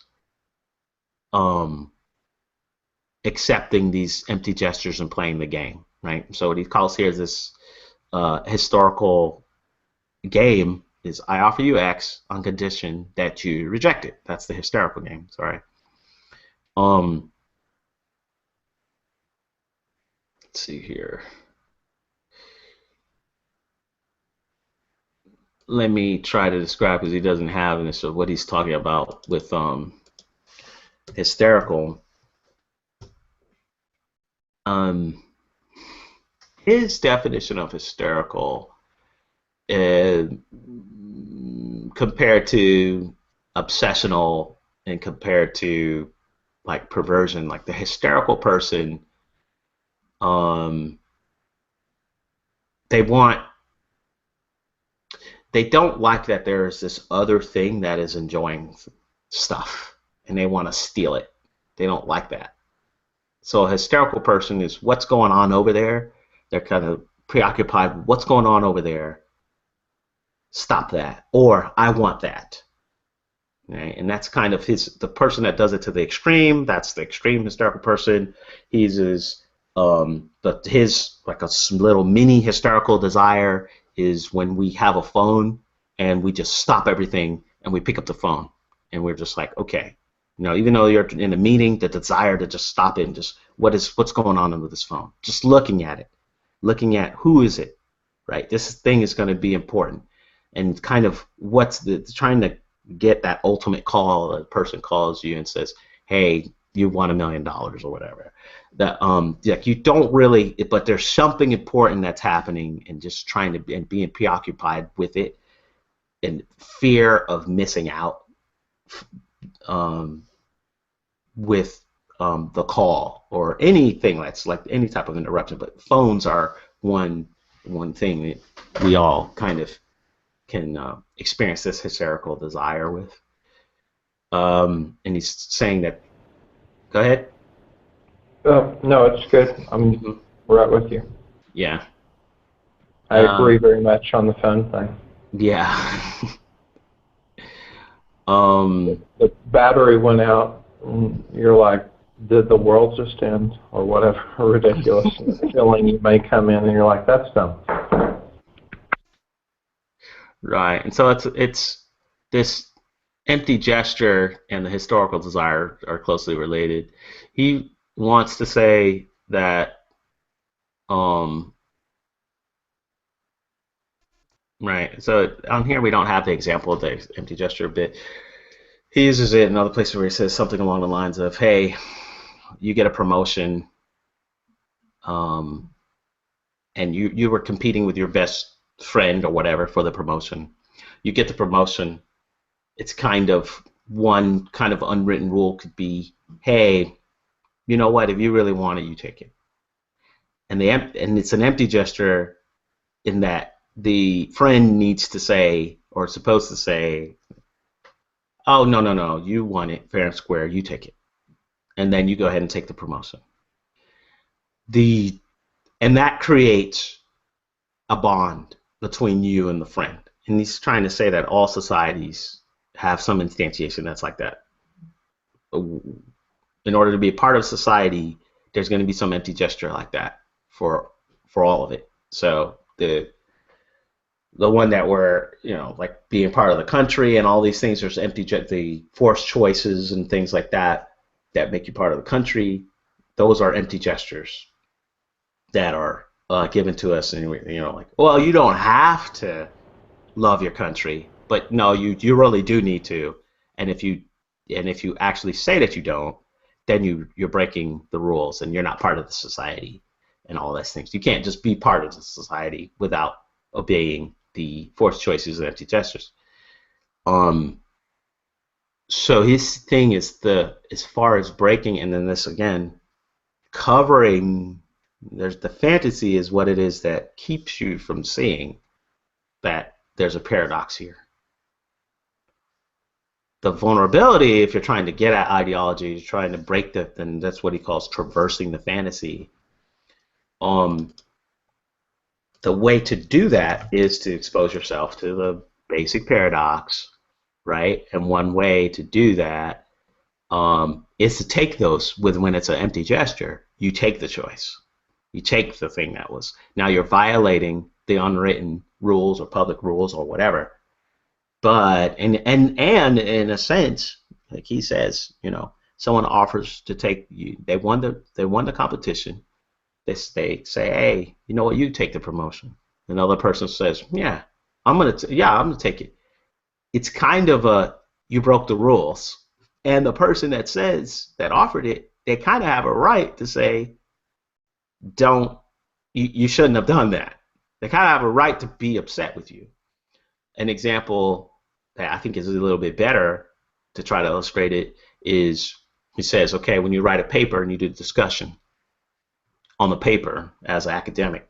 accepting these empty gestures and playing the game. Right. So what he calls here this historical game is I offer you X on condition that you reject it. That's the hysterical game. Sorry. Let's see here. Let me try to describe, because he doesn't have this, of what he's talking about with hysterical. His definition of hysterical, compared to obsessional and compared to like perversion, like the hysterical person, they don't like that there's this other thing that is enjoying stuff, and they want to steal it. They don't like that. So a hysterical person is what's going on over there. They're kind of preoccupied with what's going on over there. stop that, or I want that. Right? And that's kind of the person that does it to the extreme. That's the extreme hysterical person. His like a little mini hysterical desire is when we have a phone and we just stop everything and we pick up the phone and we're just like, okay, even though you're in a meeting, the desire to just stop it and just what's going on with this phone, just looking at it, looking at who is it, right? This thing is going to be important, and kind of trying to get that ultimate call. A person calls you and says, hey, you won $1 million or whatever. That like you don't really, but there's something important that's happening, and just trying to and being preoccupied with it, and fear of missing out with the call or anything that's like any type of interruption. But phones are one thing that we all kind of can experience this hysterical desire with. And he's saying that. Go ahead. No, it's good. I'm right with you. Yeah. I agree very much on the phone thing. Yeah. The battery went out, and you're like, did the world just end? Or whatever ridiculous feeling you may come in, and you're like, that's dumb. Right. And so it's this empty gesture and the historical desire are closely related. He wants to say that right. So on here we don't have the example of the empty gesture, but he uses it in other places where he says something along the lines of, hey, you get a promotion, and you were competing with your best friend or whatever for the promotion. You get the promotion. It's kind of one kind of unwritten rule could be, hey, you know what? If you really want it, you take it. And it's an empty gesture in that the friend needs to say, or supposed to say, oh, no, you want it fair and square, you take it. And then you go ahead and take the promotion. And that creates a bond between you and the friend. And he's trying to say that all societies have some instantiation that's like that. In order to be a part of society, there's going to be some empty gesture like that for all of it. So the one that we're, like being part of the country and all these things, there's the forced choices and things like that make you part of the country. Those are empty gestures that are given to us, and like, well, you don't have to love your country, but no, you really do need to. And if you actually say that you don't, then you're breaking the rules and you're not part of the society and all those things. You can't just be part of the society without obeying the forced choices and empty gestures. So his thing is as far as breaking, and then this again, covering. There's the fantasy is what it is that keeps you from seeing that there's a paradox here. The vulnerability, if you're trying to get at ideology, you're trying to break then that's what he calls traversing the fantasy. The way to do that is to expose yourself to the basic paradox, right? And one way to do that is to take those when it's an empty gesture. You take the choice. You take the thing that was. Now you're violating the unwritten rules or public rules or whatever. But and in a sense, like he says, someone offers to take you. They won the competition. They say, hey, you know what? You take the promotion. Another person says, yeah, I'm gonna take it. It's kind of you broke the rules, and the person that offered it, they kind of have a right to say, you shouldn't have done that. They kind of have a right to be upset with you. An example that I think is a little bit better to try to illustrate it is he says, okay, when you write a paper and you do discussion on the paper as an academic,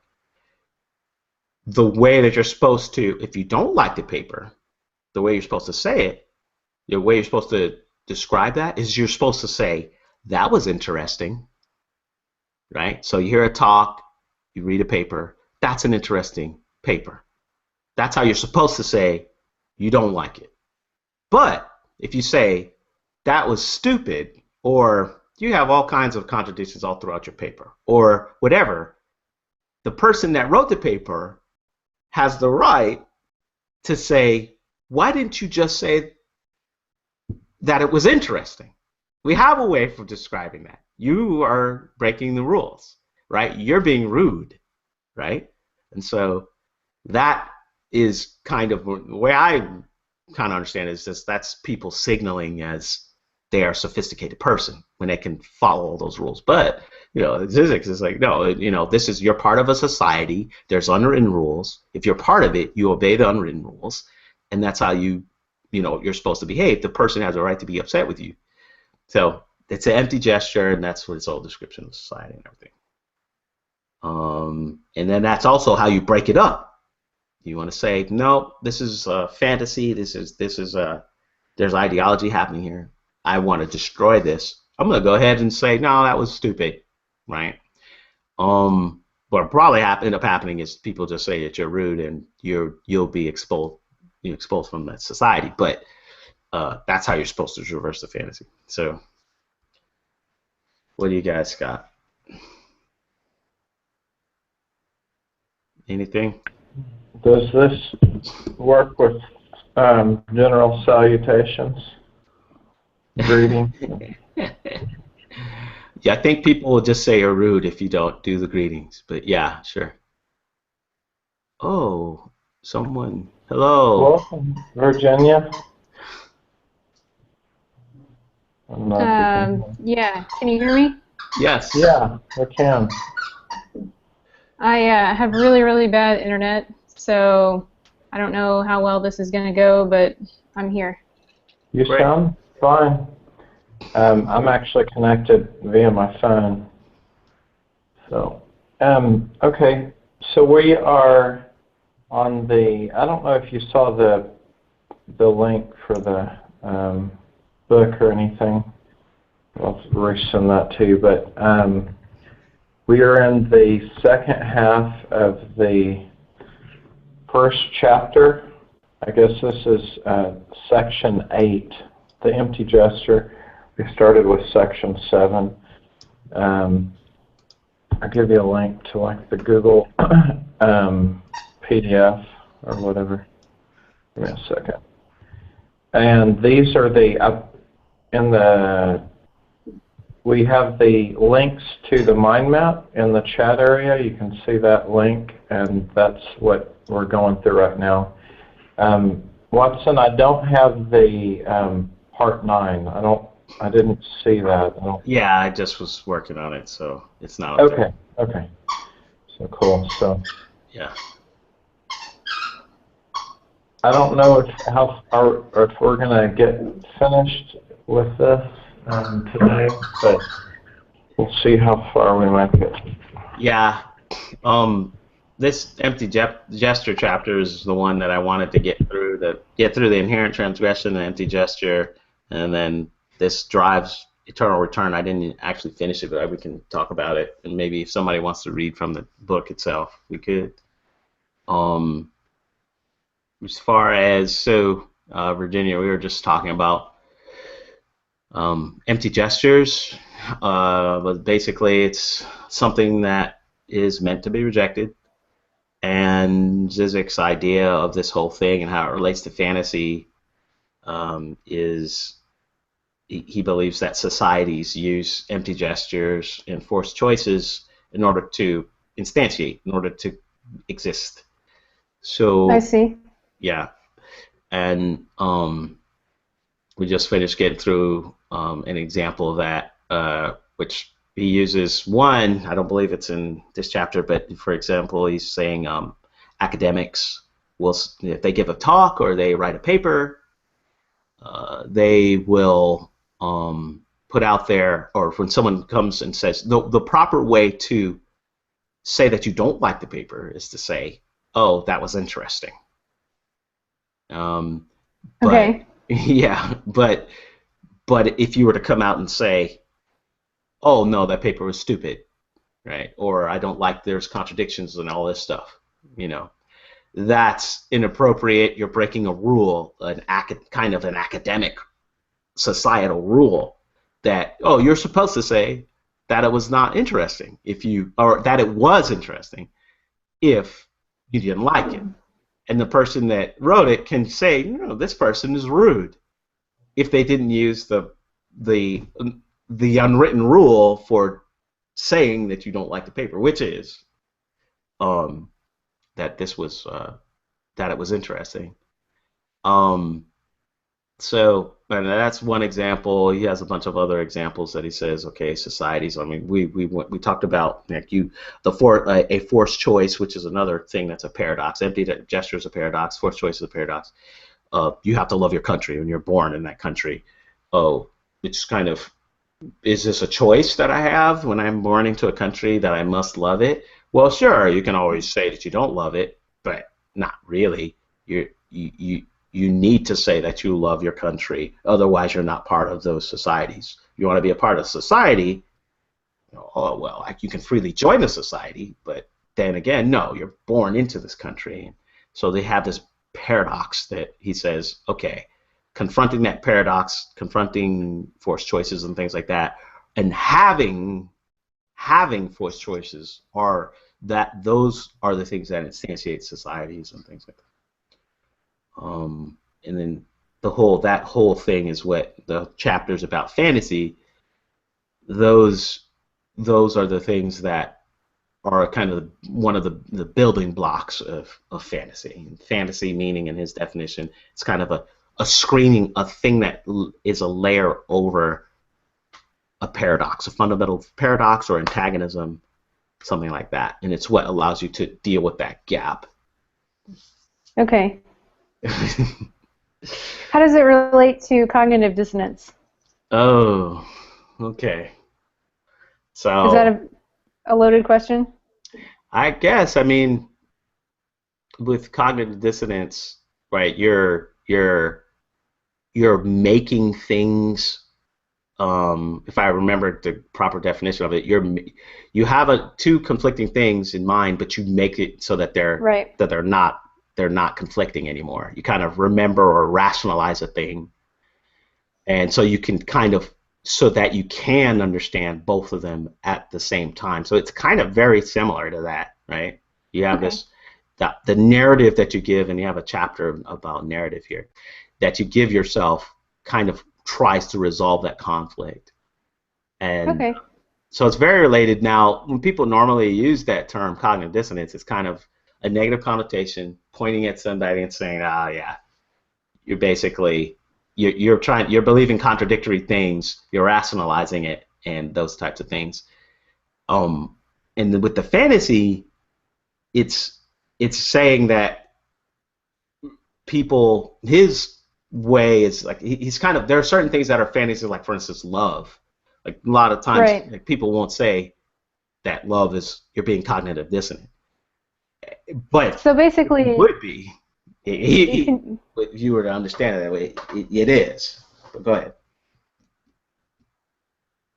the way that you're supposed to, if you don't like the paper, the way you're supposed to say it, the way you're supposed to describe that is you're supposed to say, that was interesting, right? So you hear a talk, you read a paper, that's an interesting paper. That's how you're supposed to say you don't like it. But if you say that was stupid, or you have all kinds of contradictions all throughout your paper, or whatever, the person that wrote the paper has the right to say, why didn't you just say that it was interesting? We have a way for describing that. You are breaking the rules, right? You're being rude, right? And so that is kind of the way I kind of understand it, is just that's people signaling as they are a sophisticated person when they can follow all those rules. But Zizek is like, no, this is, you're part of a society. There's unwritten rules. If you're part of it, you obey the unwritten rules, and that's how you're supposed to behave. The person has a right to be upset with you. So it's an empty gesture, and that's what its whole description of society and everything. And then that's also how you break it up. You want to say, no, this is a fantasy. This is there's ideology happening here. I want to destroy this. I'm going to go ahead and say, no, that was stupid, right? What probably end up happening is people just say that you're rude and you'll be exposed from that society. But that's how you're supposed to reverse the fantasy. So, what do you guys got? Anything? Does this work with general salutations? Greeting? Yeah, I think people will just say you're rude if you don't do the greetings. But yeah, sure. Oh, someone. Hello. Welcome, Virginia. Yeah, can you hear me? Yes. Yeah, I can. I have really, really bad internet, so I don't know how well this is going to go, but I'm here. You Great. sound fine. I'm actually connected via my phone. So, okay. So we are on the, I don't know if you saw the link for the book or anything. I'll resend that to you, but we are in the second half of the first chapter. I guess this is section 8, the empty gesture. We started with section 7. I'll give you a link to like the Google PDF or whatever. Give me a second. And these are we have the links to the mind map in the chat area. You can see that link, and that's what we're going through right now. Watson, I don't have the part 9. I didn't see that. Yeah, I just was working on it, so it's not. Okay. Okay. So cool. So. Yeah. I don't know if we're gonna get finished with this today, but we'll see how far we might get. Yeah. This empty gesture chapter is the one that I wanted to get through. The inherent transgression, the empty gesture, and then this drives eternal return. I didn't actually finish it, but we can talk about it. And maybe if somebody wants to read from the book itself, we could. As far as Virginia, we were just talking about empty gestures, but basically it's something that is meant to be rejected. And Zizek's idea of this whole thing and how it relates to fantasy is he believes that societies use empty gestures and forced choices in order to instantiate, in order to exist. So I see. Yeah, and we just finished getting through an example of that, which he uses one. I don't believe it's in this chapter, but for example, he's saying academics will, if they give a talk or they write a paper, they will put out there, or when someone comes and says, the proper way to say that you don't like the paper is to say, oh, that was interesting. Okay. Yeah, but if you were to come out and say, oh no, that paper was stupid, right? Or I don't like, there's contradictions and all this stuff, that's inappropriate. You're breaking a rule, kind of an academic societal rule that, oh, you're supposed to say that it was not interesting or that it was interesting if you didn't like it. And the person that wrote it can say, this person is rude if they didn't use the unwritten rule for saying that you don't like the paper, which is that this was that it was interesting. So, and that's one example. He has a bunch of other examples that he says, okay, societies. I mean, we talked about a forced choice, which is another thing that's a paradox. Empty gesture is a paradox. Forced choice is a paradox. You have to love your country when you're born in that country. Oh, it's kind of, is this a choice that I have when I'm born into a country that I must love it? Well, sure, you can always say that you don't love it, but not really. You need to say that you love your country, otherwise you're not part of those societies. You want to be a part of society, you can freely join the society, but then again, no, you're born into this country. So they have this paradox that he says, okay, confronting that paradox, confronting forced choices and things like that, and having forced choices those are the things that instantiate societies and things like that. And then that whole thing is what the chapters about fantasy. Those are the things that are kind of one of the building blocks of fantasy. And fantasy meaning, in his definition, it's kind of a screening, a thing that is a layer over a paradox, a fundamental paradox or antagonism, something like that. And it's what allows you to deal with that gap. Okay. How does it relate to cognitive dissonance? Oh, okay. So is that a loaded question? I guess. I mean, with cognitive dissonance, right? You're making things. If I remember the proper definition of it, you have two conflicting things in mind, but you make it so that they're not conflicting anymore. You kind of remember or rationalize a thing, and so you can so that you can understand both of them at the same time. So it's kind of very similar to that, right? You have the narrative that you give, and you have a chapter about narrative here, that you give yourself kind of tries to resolve that conflict. And so it's very related. Now, when people normally use that term cognitive dissonance, it's kind of a negative connotation, pointing at somebody and saying, yeah, you're basically, you're believing contradictory things, you're rationalizing it, and those types of things. And with the fantasy, it's saying that people, his way is like, he's kind of, there are certain things that are fantasy, like for instance love. Like a lot of times like, people won't say that love is, you're being cognitive dissonant, but so basically it would be if you were to understand it that way. It is. But go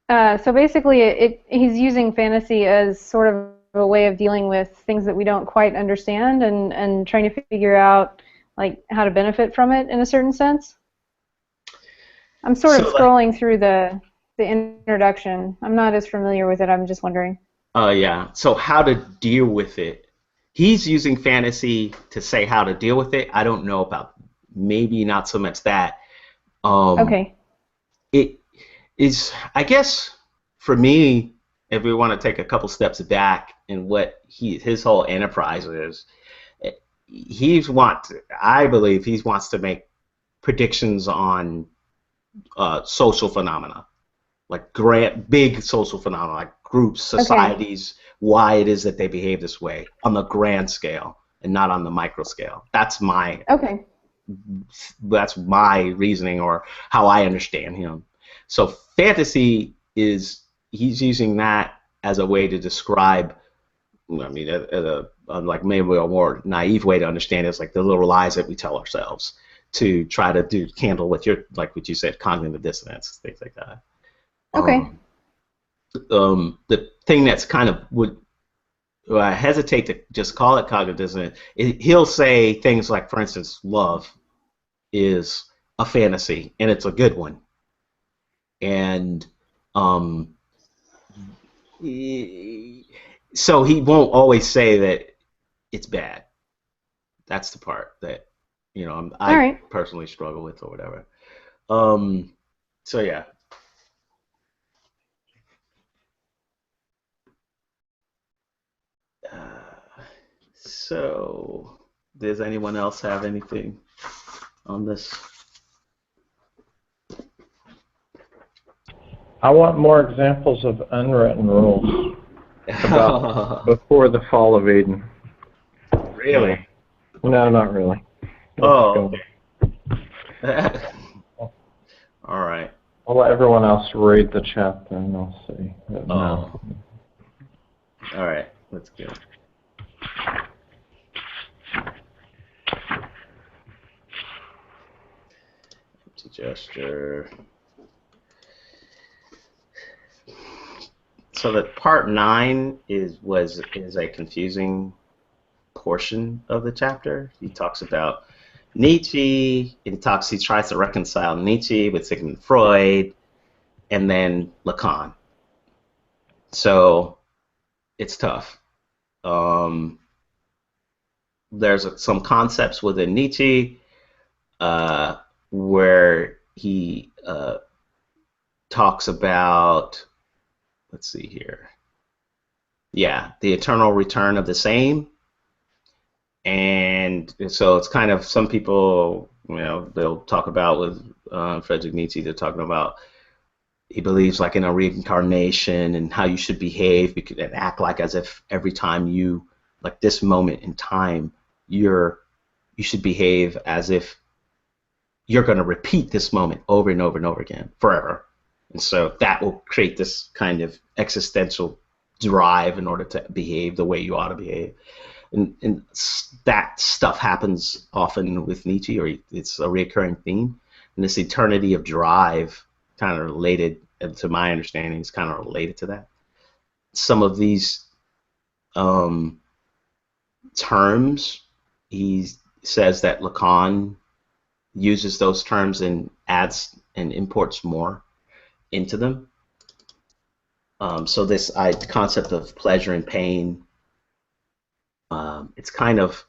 ahead. So basically he's using fantasy as sort of a way of dealing with things that we don't quite understand, and trying to figure out like how to benefit from it in a certain sense. I'm sort of scrolling through the introduction. I'm not as familiar with it. I'm just wondering. Yeah. So how to deal with it. He's using fantasy to say how to deal with it. I don't know about, maybe not so much that. Okay. It is, I guess, for me, if we want to take a couple steps back in what his whole enterprise is, I believe he wants to make predictions on social phenomena, like big social phenomena, like groups, societies, why it is that they behave this way on the grand scale and not on the micro scale. That's my reasoning, or how I understand him. So fantasy is, he's using that as a way to describe, I mean, like maybe a more naive way to understand it is like the little lies that we tell ourselves to try to handle with your, like what you said, cognitive dissonance, things like that. Okay. The thing that's kind of I hesitate to just call it cognitive dissonance. He'll say things like, for instance, love is a fantasy, and it's a good one. And so he won't always say that it's bad. That's the part that I personally struggle with or whatever. So yeah. So does anyone else have anything on this? I want more examples of unwritten rules about before the fall of Eden. Really? No, not really. Oh, okay. All right. I'll let everyone else read the chapter and I'll see. No. All right. Let's go. Empty gesture. So that part 9 is a confusing portion of the chapter. He talks about Nietzsche. He tries to reconcile Nietzsche with Sigmund Freud, and then Lacan. So it's tough. There's some concepts within Nietzsche where he talks about, let's see here. Yeah, the eternal return of the same. And so it's kind of, some people, they'll talk about with Friedrich Nietzsche, they're talking about he believes like in a reincarnation and how you should behave and act like as if every time you, like this moment in time, you should behave as if you're going to repeat this moment over and over and over again forever. And so that will create this kind of existential drive in order to behave the way you ought to behave. And that stuff happens often with Nietzsche, or it's a recurring theme. And this eternity of drive kind of related, to my understanding, is kind of related to that. Some of these terms, he says that Lacan uses those terms and adds and imports more into them. So this concept of pleasure and pain, it's kind of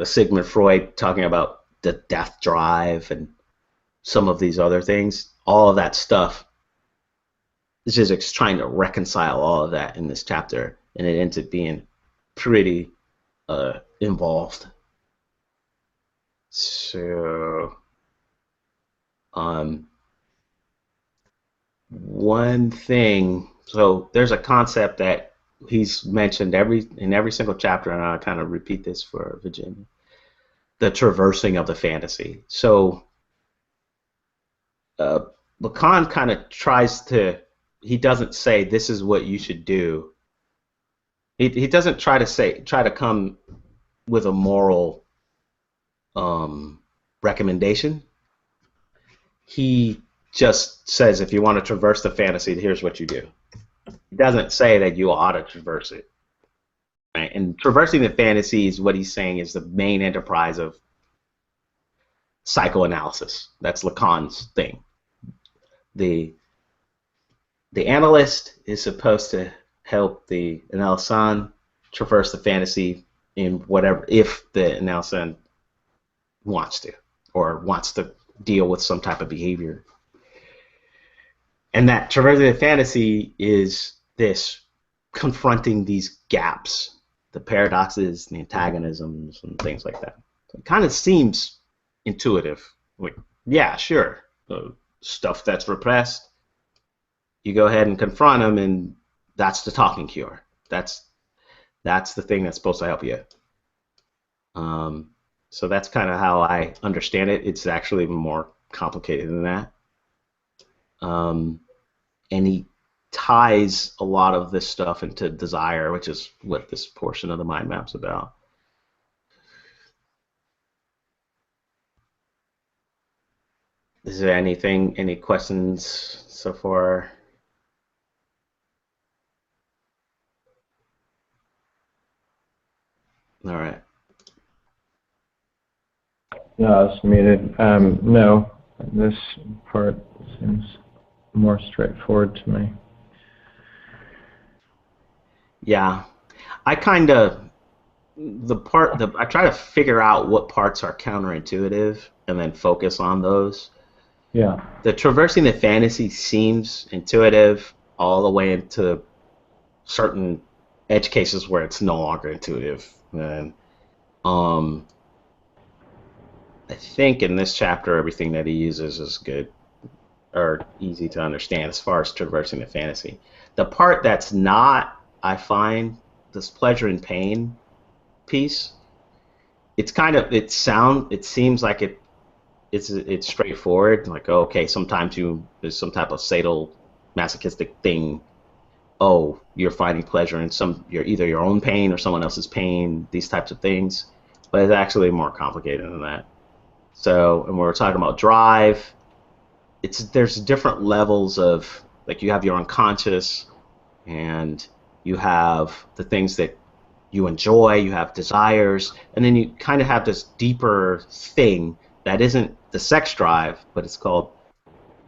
Sigmund Freud talking about the death drive and some of these other things. All of that stuff, Zizek's trying to reconcile all of that in this chapter, and it ends up being pretty involved. So, one thing, so there's a concept that he's mentioned in every single chapter, and I'll kind of repeat this for Virginia: the traversing of the fantasy. So Lacan kind of tries to, he doesn't say this is what you should do. He doesn't try to come with a moral recommendation. He just says, if you want to traverse the fantasy, here's what you do. He doesn't say that you ought to traverse it. Right? And traversing the fantasy is what he's saying is the main enterprise of psychoanalysis. That's Lacan's thing. The analyst is supposed to help the analysand traverse the fantasy in whatever, if the analysand wants to, or wants to deal with some type of behavior. And that traversing the fantasy is this confronting these gaps, the paradoxes, the antagonisms, and things like that. So it kind of seems intuitive. Like, yeah, sure, the stuff that's repressed, you go ahead and confront them, and that's the talking cure. That's the thing that's supposed to help you. So that's kind of how I understand it. It's actually more complicated than that. And he ties a lot of this stuff into desire, which is what this portion of the mind map's about. Is there any questions so far? All right. No, it's muted. No, this part seems more straightforward to me. Yeah, I kind of I try to figure out what parts are counterintuitive and then focus on those. Yeah. The traversing the fantasy seems intuitive all the way into certain edge cases where it's no longer intuitive. And I think in this chapter everything that he uses is good or easy to understand as far as traversing the fantasy. The part that's not, I find, this pleasure and pain piece, it's kind of it seems like it's straightforward, like, oh, okay, sometimes there's some type of sadal masochistic thing. Oh, you're finding pleasure in you're either your own pain or someone else's pain, these types of things. But it's actually more complicated than that. So, and when we're talking about drive, there's different levels of, like, you have your unconscious, and you have the things that you enjoy, you have desires, and then you kind of have this deeper thing that isn't the sex drive, but it's called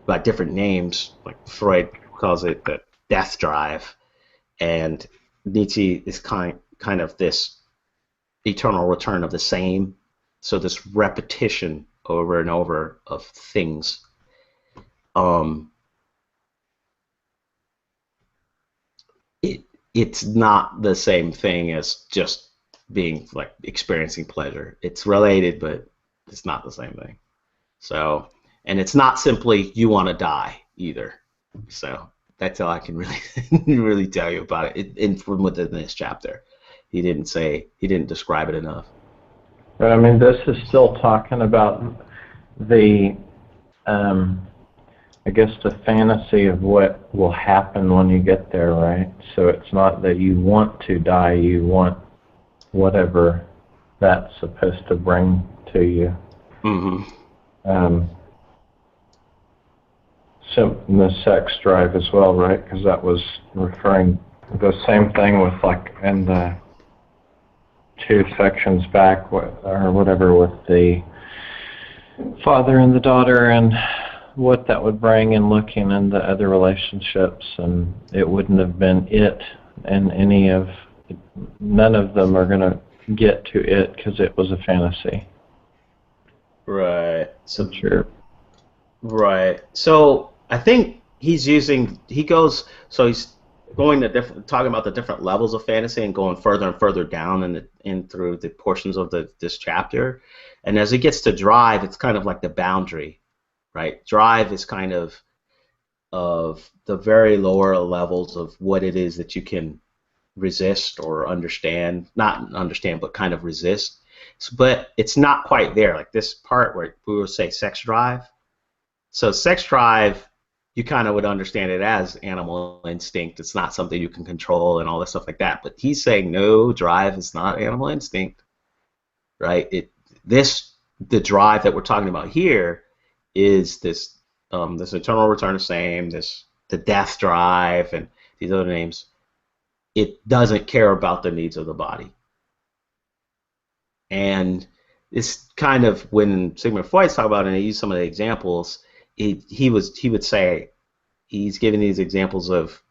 by different names. Like Freud calls it the death drive, and Nietzsche is kind of this eternal return of the same. So this repetition over and over of things. It's not the same thing as just being like experiencing pleasure. It's related, but it's not the same thing. So, and it's not simply you want to die either. So that's all I can really really tell you about it. From within this chapter, he didn't describe it enough. But I mean, this is still talking about the, I guess, the fantasy of what will happen when you get there, right? So it's not that you want to die, you want whatever that's supposed to bring to you. Mm-hmm. So the sex drive as well, right? Because that was referring the same thing with, like, in the 2 sections back, or whatever, with the father and the daughter, and what that would bring, and looking into other relationships, and it wouldn't have been it, and none of them are going to get to it because it was a fantasy. Right. So sure. Right. So I think he's going to talking about the different levels of fantasy and going further and further down in through the portions of this chapter. And as it gets to drive, it's kind of like the boundary, right? Drive is kind of the very lower levels of what it is that you can resist or understand, not understand, but kind of resist. But it's not quite there. Like this part where we will say sex drive. So sex drive, you kind of would understand it as animal instinct. It's not something you can control and all that stuff like that. But he's saying no, drive is not animal instinct, right? The drive that we're talking about here is this eternal return of same, the death drive, and these other names. It doesn't care about the needs of the body. And it's kind of when Sigmund Freud's talking about it, and he used some of the examples, he would say, he's giving these examples of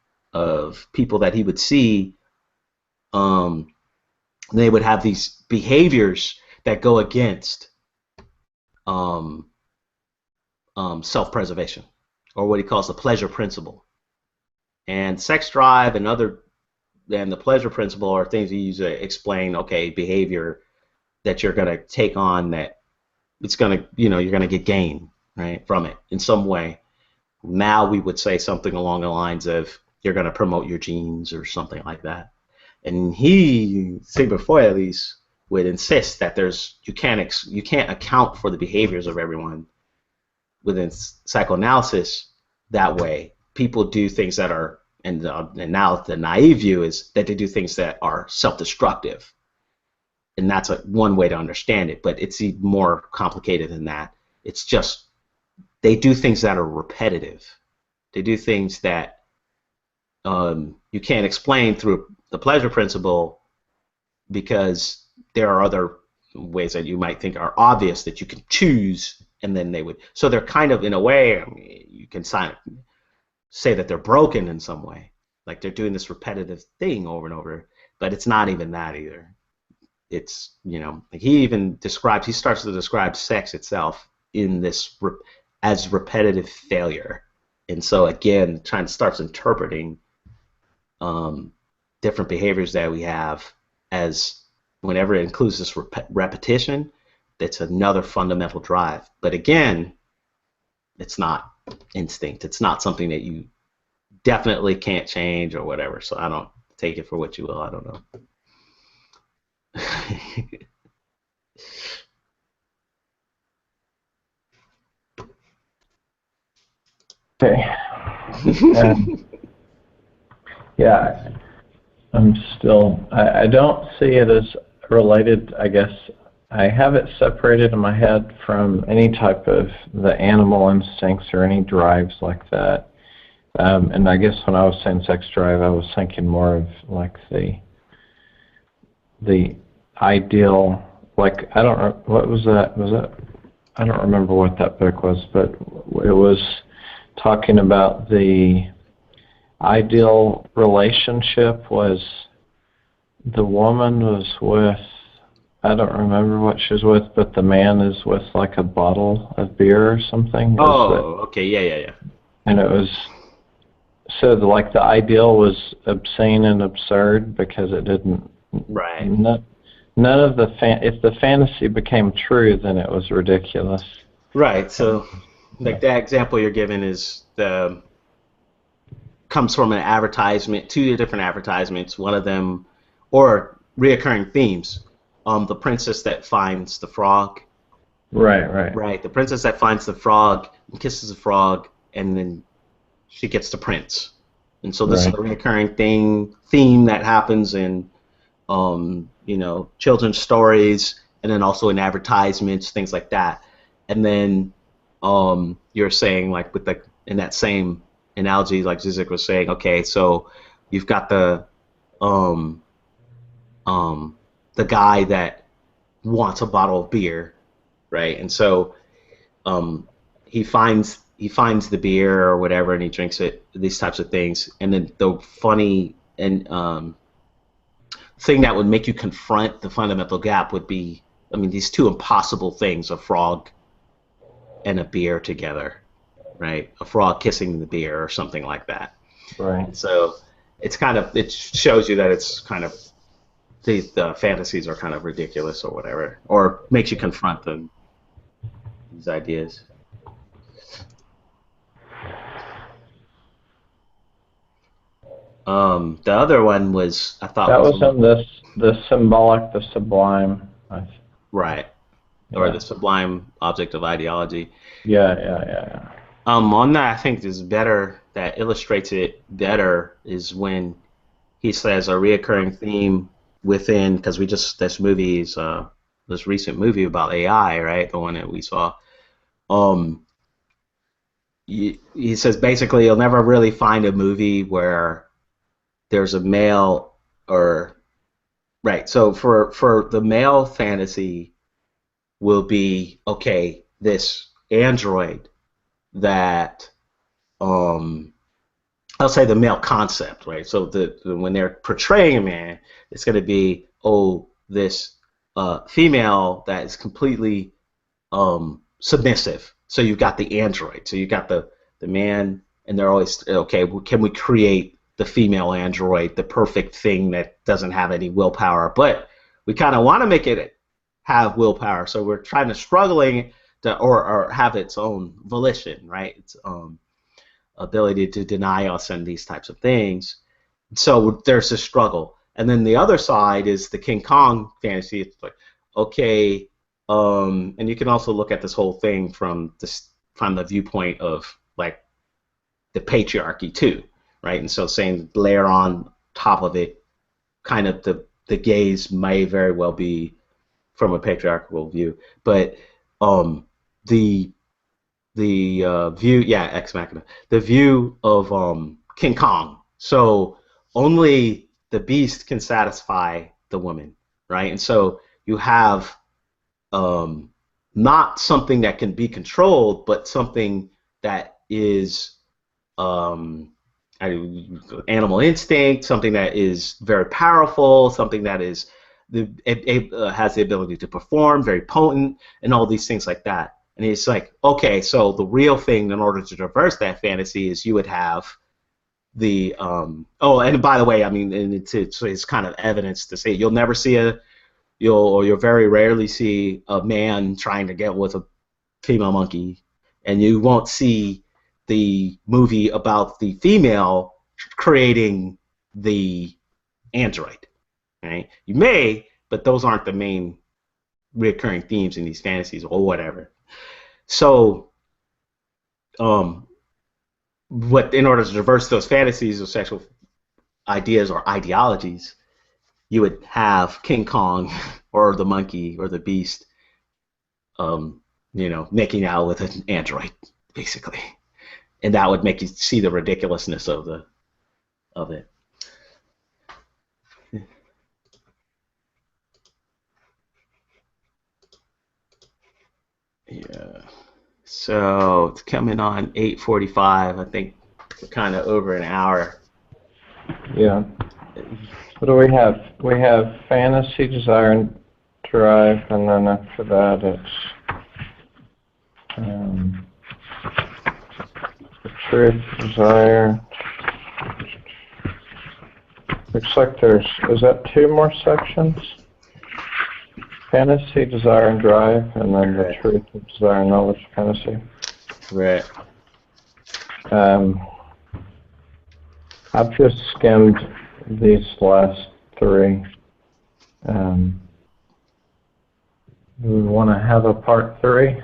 people that he would see, they would have these behaviors that go against self-preservation, or what he calls the pleasure principle. And sex drive and the pleasure principle are things he uses to explain, okay, behavior that you're going to take on, that it's going to, you're going to get gain, right, from it in some way. Now we would say something along the lines of you're going to promote your genes or something like that. And Sigmund Freud at least, would insist that you can't account for the behaviors of everyone within psychoanalysis that way. People do things that are, and now the naive view is that they do things that are self-destructive. And that's one way to understand it, but it's even more complicated than that. It's just they do things that are repetitive. They do things that you can't explain through the pleasure principle, because there are other ways that you might think are obvious that you can choose, and then they would. So they're kind of, in a way, I mean, you can say that they're broken in some way, like they're doing this repetitive thing over and over, but it's not even that either. It's, you know, he starts to describe sex itself in this as repetitive failure, and so again, starts interpreting different behaviors that we have as, whenever it includes this repetition, that's another fundamental drive. But again, it's not instinct. It's not something that you definitely can't change or whatever. So I don't, take it for what you will. I don't know. Okay. Yeah, I don't see it as related, I guess. I have it separated in my head from any type of the animal instincts or any drives like that. And I guess when I was saying sex drive, I was thinking more of like the ideal, like, I don't know, what was that? I don't remember what that book was, but it was talking about the ideal relationship was the woman was with, I don't remember what she was with, but the man is with like a bottle of beer or something. Okay, yeah. And it was, so the ideal was obscene and absurd because it didn't, right. None of the, if the fantasy became true, then it was ridiculous. Right, so like that example you're giving is comes from an advertisement, two different advertisements, one of them, or reoccurring themes. The princess that finds the frog. Right, the princess that finds the frog and kisses the frog, and then she gets the prince. And so this is a reoccurring theme that happens in children's stories, and then also in advertisements, things like that. And then you're saying, like, in that same analogy, like Zizek was saying, okay, so you've got the guy that wants a bottle of beer, right? And so he finds the beer or whatever, and he drinks it, these types of things. And then the funny and thing that would make you confront the fundamental gap would be, I mean, these two impossible things, a frog and a beer together, right? A frog kissing the beer or something like that. Right. And so it's kind of, it shows you that it's kind of, the fantasies are kind of ridiculous or whatever, or makes you confront these ideas. The other one was, I thought, that was in the symbolic, the sublime. Right. Or the sublime object of ideology. Yeah. On that, I think is better, that illustrates it better, is when he says a reoccurring theme within, because this recent movie about AI, right? The one that we saw. He says basically you'll never really find a movie where there's a male right. So for the male fantasy will be, okay, this android that I'll say the male concept, right? So when they're portraying a man, it's going to be, this female that is completely submissive. So you've got the android. So you've got the man, and they're always, okay, well, can we create the female android, the perfect thing that doesn't have any willpower, but we kind of want to make it have willpower. So we're struggling to, or have its own volition, right? Its ability to deny us and these types of things. So there's a struggle. And then the other side is the King Kong fantasy. It's like, okay, and you can also look at this whole thing from the viewpoint of, like, the patriarchy too, right? And so saying, layer on top of it, kind of the gaze may very well be from a patriarchal view, but the view, ex machina, the view of King Kong. So only the beast can satisfy the woman, right? And so you have not something that can be controlled, but something that is animal instinct, something that is very powerful, something that is has the ability to perform, very potent, and all these things like that. And it's like, okay, so the real thing in order to traverse that fantasy is you would have the oh, and by the way, I mean, and it's kind of evidence to say you'll very rarely see a man trying to get with a female monkey, and you won't see the movie about the female creating the android, right? You may, but those aren't the main recurring themes in these fantasies or whatever. So, what in order to traverse those fantasies or sexual ideas or ideologies, you would have King Kong or the monkey or the beast, making out with an android, basically, and that would make you see the ridiculousness of it. Yeah. So it's coming on 8:45. I think we're kind of over an hour. Yeah. What do we have? We have fantasy, desire, and drive, and then after that it's truth, desire. Looks like is that 2 more sections? Fantasy, desire, and drive, and then the truth, desire, and knowledge, fantasy. Right. I've just skimmed these last 3. Do we want to have a part 3?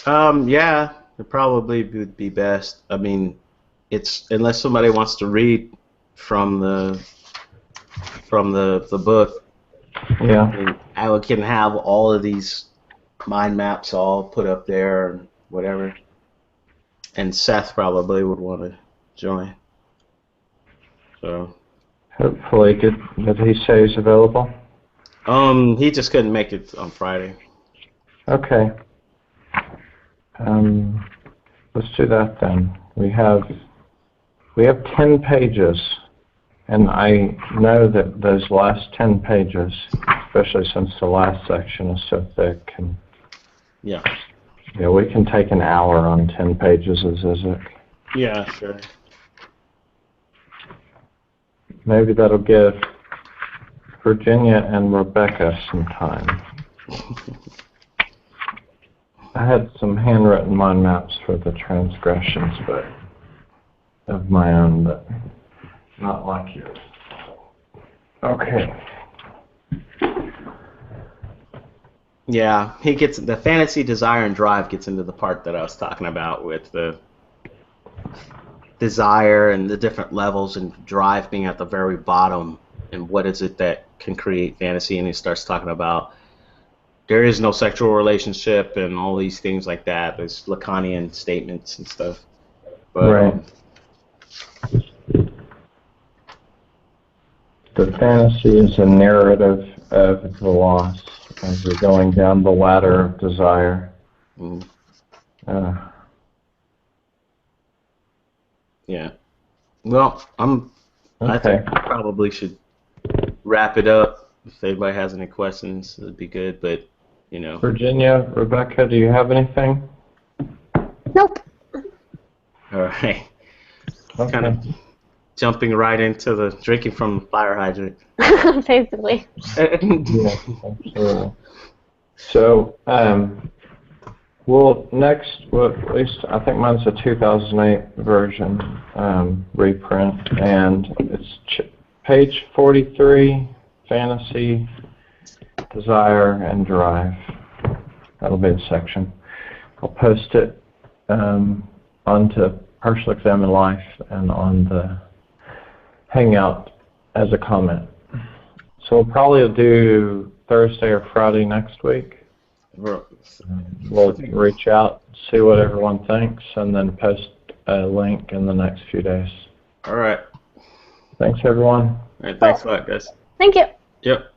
Yeah, it probably would be best. I mean, it's unless somebody wants to read from the book. Yeah. I mean, I can have all of these mind maps all put up there and whatever. And Seth probably would want to join. So. Hopefully, did he say he's available? He just couldn't make it on Friday. Okay. Let's do that then. We have 10 pages, and I know that those last 10 pages, especially since the last section is so thick, and yeah, we can take an hour on 10 pages of Zizek. Yeah, sure. Maybe that'll give Virginia and Rebecca some time. I had some handwritten mind maps for the transgressions, but of my own, but not like yours. Okay. Yeah, he gets the fantasy, desire, and drive gets into the part that I was talking about with the desire and the different levels, and drive being at the very bottom, and what is it that can create fantasy, and he starts talking about there is no sexual relationship and all these things like that. There's Lacanian statements and stuff. But, right. The fantasy is a narrative of the loss as you're going down the ladder of desire. Yeah. Well, Okay. I think we probably should wrap it up. If anybody has any questions, it'd be good. But Virginia, Rebecca, do you have anything? Nope. All right. Okay. Kind of jumping right into the drinking from the fire hydrant. Basically. Yes, absolutely. So, at least I think mine's a 2008 version reprint, and it's page 43, fantasy, desire, and drive. That'll be the section. I'll post it onto Partial Examine Life and on the Hangout as a comment. So we'll probably do Thursday or Friday next week. We'll reach out, see what everyone thinks, and then post a link in the next few days. All right. Thanks, everyone. All right. Thanks a lot, guys. Thank you. Yep.